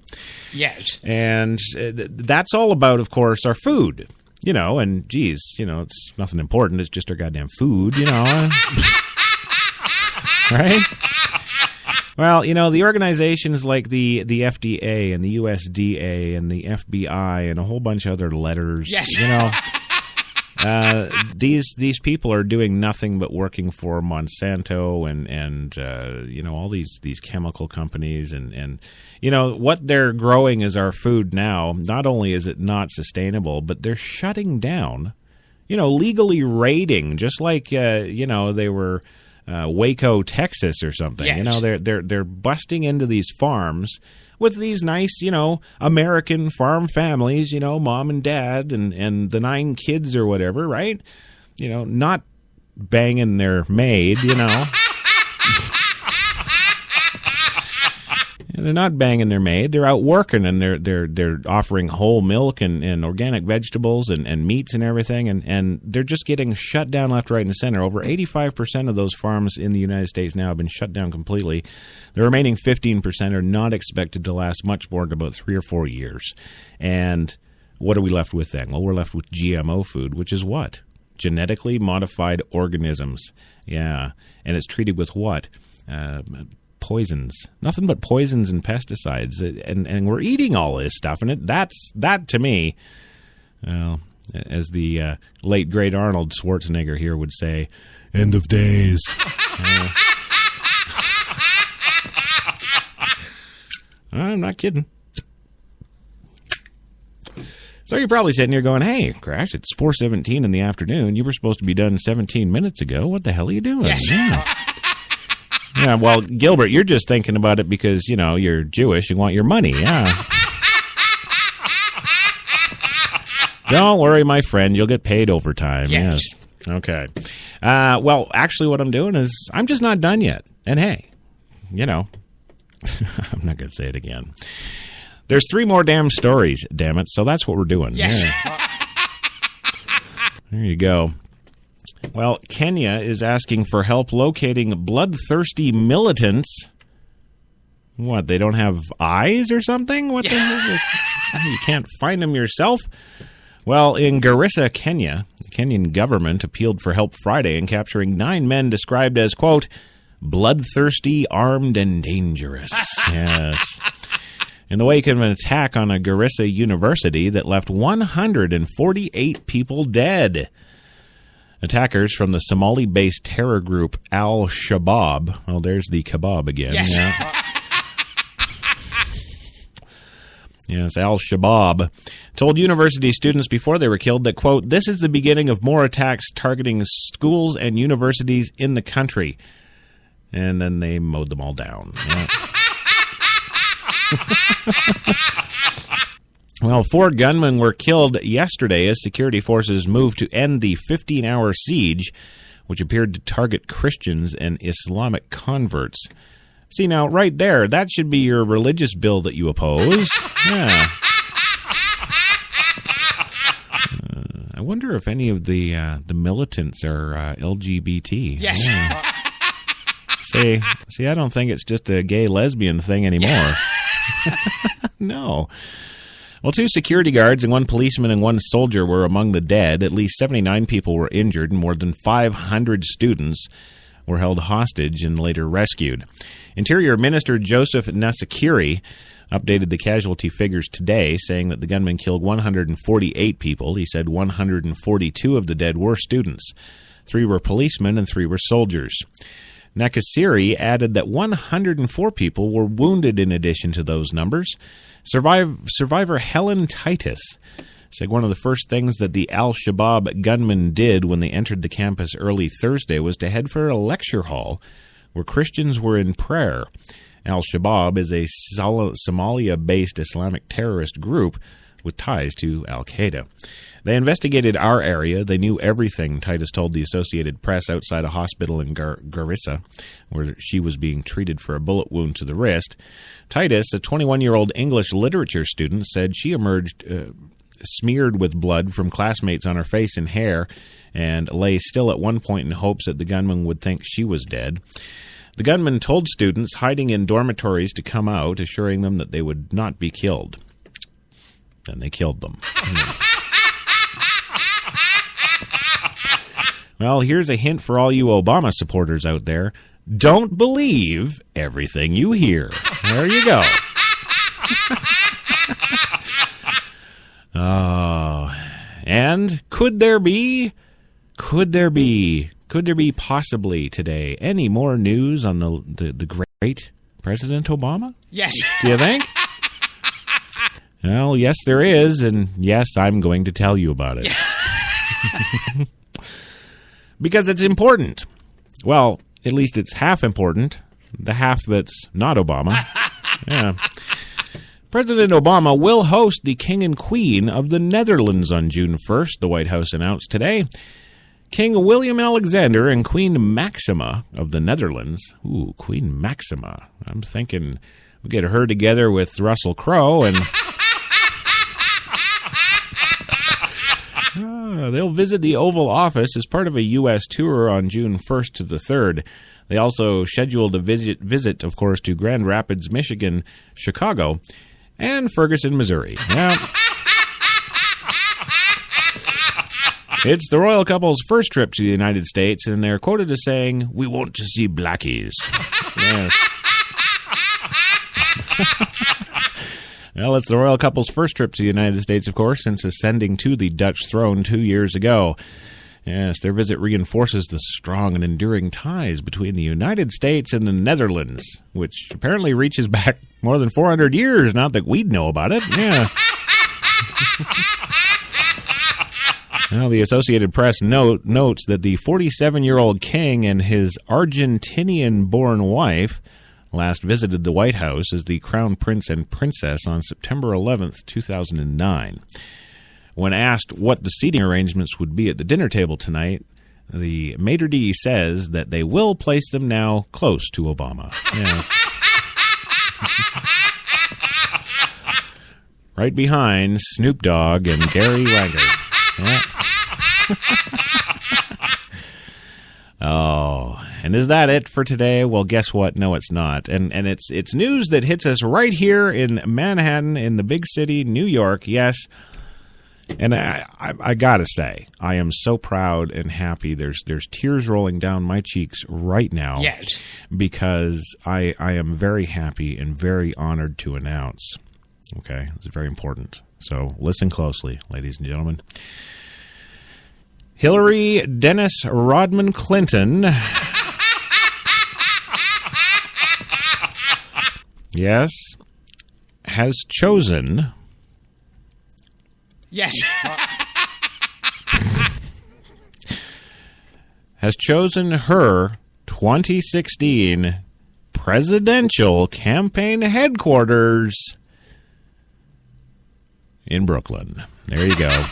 Yes.
And that's all about, of course, our food. And geez, it's nothing important. It's just our goddamn food, right? Well, the organizations like the FDA and the USDA and the FBI and a whole bunch of other letters, these people are doing nothing but working for Monsanto and all these chemical companies and what they're growing is our food now. Not only is it not sustainable, but they're shutting down, legally raiding, just like they were Waco, Texas or something.
Yes.
They're busting into these farms with these nice, American farm families, mom and dad and the 9 kids or whatever, right? Not banging their maid, They're not banging their maid. They're out working, and they're offering whole milk and organic vegetables and meats and everything, and they're just getting shut down left, right, and center. Over 85% of those farms in the United States now have been shut down completely. The remaining 15% are not expected to last much more than about 3 or 4 years. And what are we left with then? Well, we're left with GMO food, which is what? Genetically modified organisms. Yeah. And it's treated with what? Poisons. Nothing but poisons and pesticides. And we're eating all this stuff. And that to me, well, as the late, great Arnold Schwarzenegger here would say, end of days. I'm not kidding. So you're probably sitting here going, hey, Crash, it's 4:17 in the afternoon. You were supposed to be done 17 minutes ago. What the hell are you doing?
Yes.
Yeah, well, Gilbert, you're just thinking about it because, you're Jewish and want your money. Yeah. Don't worry, my friend. You'll get paid overtime. Yes. Okay. Well, actually, what I'm doing is I'm just not done yet. And hey, I'm not going to say it again. There's 3 more damn stories, damn it. So that's what we're doing.
Yes.
Yeah. There you go. Well, Kenya is asking for help locating bloodthirsty militants. What, they don't have eyes or something? What the hell? You can't find them yourself? Well, in Garissa, Kenya, the Kenyan government appealed for help Friday in capturing 9 men described as, quote, bloodthirsty, armed, and dangerous. Yes. In the wake of an attack on a Garissa university that left 148 people dead. Attackers from the Somali-based terror group Al-Shabaab. Well, there's the kebab again.
Yes.
Yeah. Yes, Al-Shabaab told university students before they were killed that, quote, this is the beginning of more attacks targeting schools and universities in the country. And then they mowed them all down. Yeah. Well, 4 gunmen were killed yesterday as security forces moved to end the 15-hour siege, which appeared to target Christians and Islamic converts. See, now, right there, that should be your religious bill that you oppose. Yeah. I wonder if any of the militants are LGBT.
Yes.
Yeah. See, I don't think it's just a gay lesbian thing anymore. No. Well, 2 security guards and 1 policeman and 1 soldier were among the dead. At least 79 people were injured, and more than 500 students were held hostage and later rescued. Interior Minister Joseph Nasakiri updated the casualty figures today, saying that the gunman killed 148 people. He said 142 of the dead were students. 3 were policemen and 3 were soldiers. Nakasiri added that 104 people were wounded in addition to those numbers. Survivor Helen Titus said one of the first things that the al-Shabaab gunmen did when they entered the campus early Thursday was to head for a lecture hall where Christians were in prayer. Al-Shabaab is a Somalia-based Islamic terrorist group with ties to Al-Qaeda. They investigated our area. They knew everything, Titus told the Associated Press outside a hospital in Garissa, where she was being treated for a bullet wound to the wrist. Titus, a 21-year-old English literature student, said she emerged smeared with blood from classmates on her face and hair and lay still at one point in hopes that the gunman would think she was dead. The gunman told students hiding in dormitories to come out, assuring them that they would not be killed. And they killed them. Well, here's a hint for all you Obama supporters out there. Don't believe everything you hear. There you go. And could there be possibly today any more news on the great President Obama?
Yes.
Do you think? Well, yes, there is, and yes, I'm going to tell you about it. Because it's important. Well, at least it's half important. The half that's not Obama. Yeah. President Obama will host the King and Queen of the Netherlands on June 1st, the White House announced today. King William Alexander and Queen Maxima of the Netherlands. Ooh, Queen Maxima. I'm thinking we'll get her together with Russell Crowe and... they'll visit the Oval Office as part of a U.S. tour on June 1st to the 3rd. They also scheduled a visit, of course, to Grand Rapids, Michigan, Chicago, and Ferguson, Missouri. Yeah. It's the royal couple's first trip to the United States, and they're quoted as saying, "We want to see blackies." Yes. Well, it's the royal couple's first trip to the United States, of course, since ascending to the Dutch throne 2 years ago. Yes, their visit reinforces the strong and enduring ties between the United States and the Netherlands, which apparently reaches back more than 400 years, not that we'd know about it. Yeah. Well, the Associated Press notes that the 47-year-old king and his Argentinian-born wife last visited the White House as the Crown Prince and Princess on September 11th, 2009. When asked what the seating arrangements would be at the dinner table tonight, the maitre d' says that they will place them now close to Obama. Yes. Right behind Snoop Dogg and Gary Wagner. Yeah. Oh, and is that it for today? Well, guess what? No, it's not. And it's news that hits us right here in Manhattan, in the big city, New York. Yes. And I gotta say, I am so proud and happy. There's tears rolling down my cheeks right now.
Yes.
Because I am very happy and very honored to announce. Okay, it's very important. So listen closely, ladies and gentlemen. Hillary Dennis Rodman Clinton. Yes, has chosen.
Yes.
has chosen her 2016 presidential campaign headquarters in Brooklyn. There you go.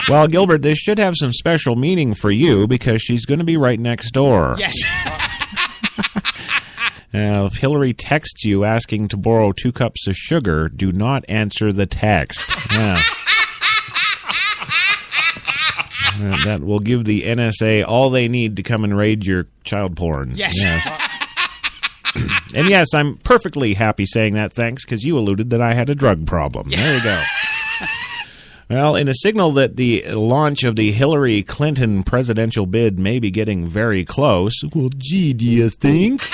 Well, Gilbert, this should have some special meaning for you because she's going to be right next door.
Yes.
If Hillary texts you asking to borrow 2 cups of sugar, do not answer the text. Yeah. That will give the NSA all they need to come and raid your child porn.
Yes.
And yes, I'm perfectly happy saying that, thanks, because you alluded that I had a drug problem. Yeah. There you go. Well, in a signal that the launch of the Hillary Clinton presidential bid may be getting very close. Well, gee, do you think?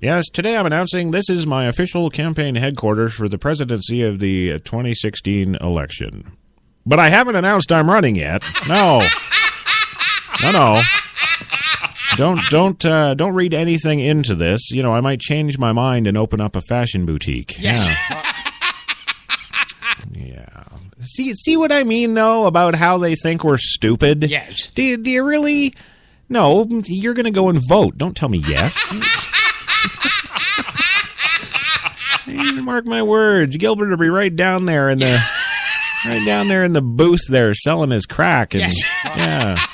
Yes, today I'm announcing this is my official campaign headquarters for the presidency of the 2016 election. But I haven't announced I'm running yet. No. Don't read anything into this. You know, I might change my mind and open up a fashion boutique.
Yes.
Yeah. See what I mean, though, about how they think we're stupid?
Yes.
Do you really? No, you're going to go and vote. Don't tell me yes. Mark my words. Gilbert will be right down there in the booth there selling his crack. And,
Yes.
Yeah.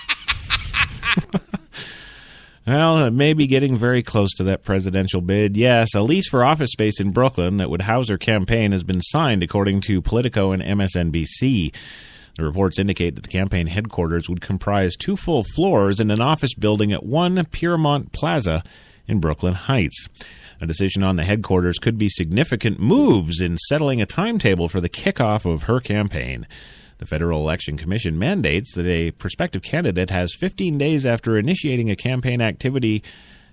Well, it may be getting very close to that presidential bid. Yes, a lease for office space in Brooklyn that would house her campaign has been signed, according to Politico and MSNBC. The reports indicate that the campaign headquarters would comprise 2 full floors in an office building at 1 Piermont Plaza in Brooklyn Heights. A decision on the headquarters could be significant moves in settling a timetable for the kickoff of her campaign. The Federal Election Commission mandates that a prospective candidate has 15 days after initiating a campaign activity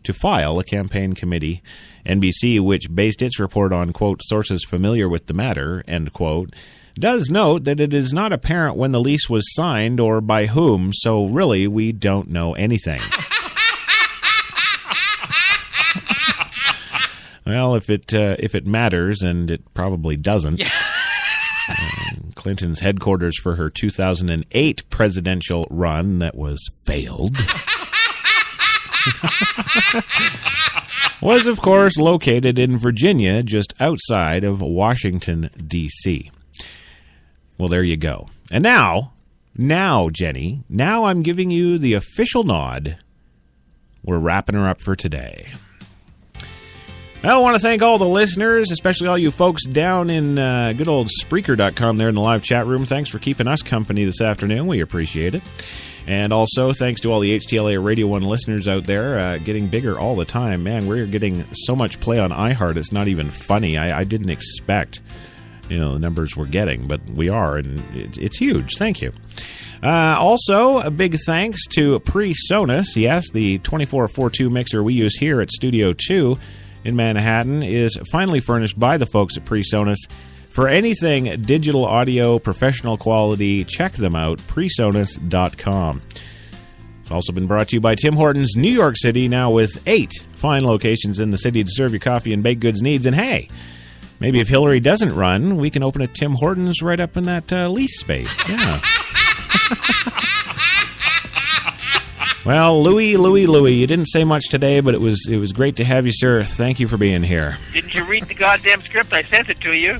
to file a campaign committee. NBC, which based its report on, quote, sources familiar with the matter, end quote, does note that it is not apparent when the lease was signed or by whom, so really we don't know anything. Well, if it matters, and it probably doesn't. Clinton's headquarters for her 2008 presidential run that was failed was, of course, located in Virginia, just outside of Washington, D.C. Well, there you go. And now, Jenny, now I'm giving you the official nod. We're wrapping her up for today. I want to thank all the listeners, especially all you folks down in good old Spreaker.com there in the live chat room. Thanks for keeping us company this afternoon. We appreciate it. And also, thanks to all the HTLA Radio 1 listeners out there, getting bigger all the time. Man, we're getting so much play on iHeart, it's not even funny. I didn't expect, the numbers we're getting, but we are, and it's huge. Thank you. Also, a big thanks to PreSonus. Yes, the 2442 mixer we use here at Studio 2 in Manhattan is finally furnished by the folks at PreSonus. For anything digital audio, professional quality, check them out, presonus.com. It's also been brought to you by Tim Hortons, New York City, now with 8 fine locations in the city to serve your coffee and baked goods needs. And hey, maybe if Hillary doesn't run, we can open a Tim Hortons right up in that lease space. Yeah. Well, Louie, you didn't say much today, but it was great to have you, sir. Thank you for being here.
Didn't you read the goddamn script? I sent it to you.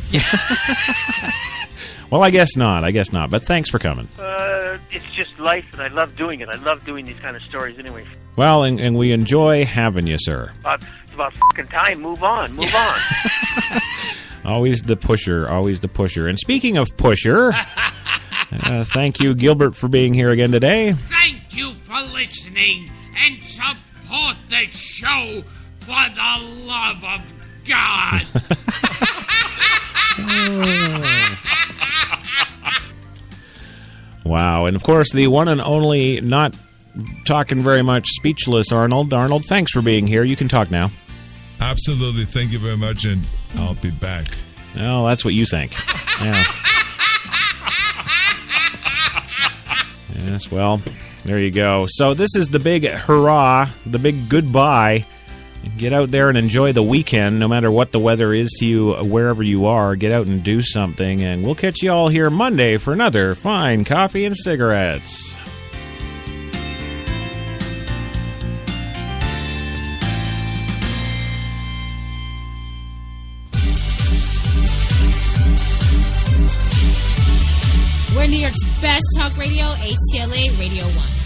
Well, I guess not, but thanks for coming.
It's just life, and I love doing it. I love doing these kind of stories anyway.
Well, and we enjoy having you, sir.
It's about fucking time. Move on.
Always the pusher. And speaking of pusher, thank you, Gilbert, for being here again today.
Thank you for listening and support the show for the love of God.
Wow. And of course, the one and only, not talking very much, speechless Arnold. Arnold, thanks for being here. You can talk now.
Absolutely. Thank you very much, and I'll be back.
Oh, that's what you think. Yeah. Yes, well, there you go. So this is the big hurrah, the big goodbye. Get out there and enjoy the weekend, no matter what the weather is to you, wherever you are. Get out and do something, and we'll catch you all here Monday for another fine coffee and cigarettes.
We're New York's best talk radio, HTLA Radio 1.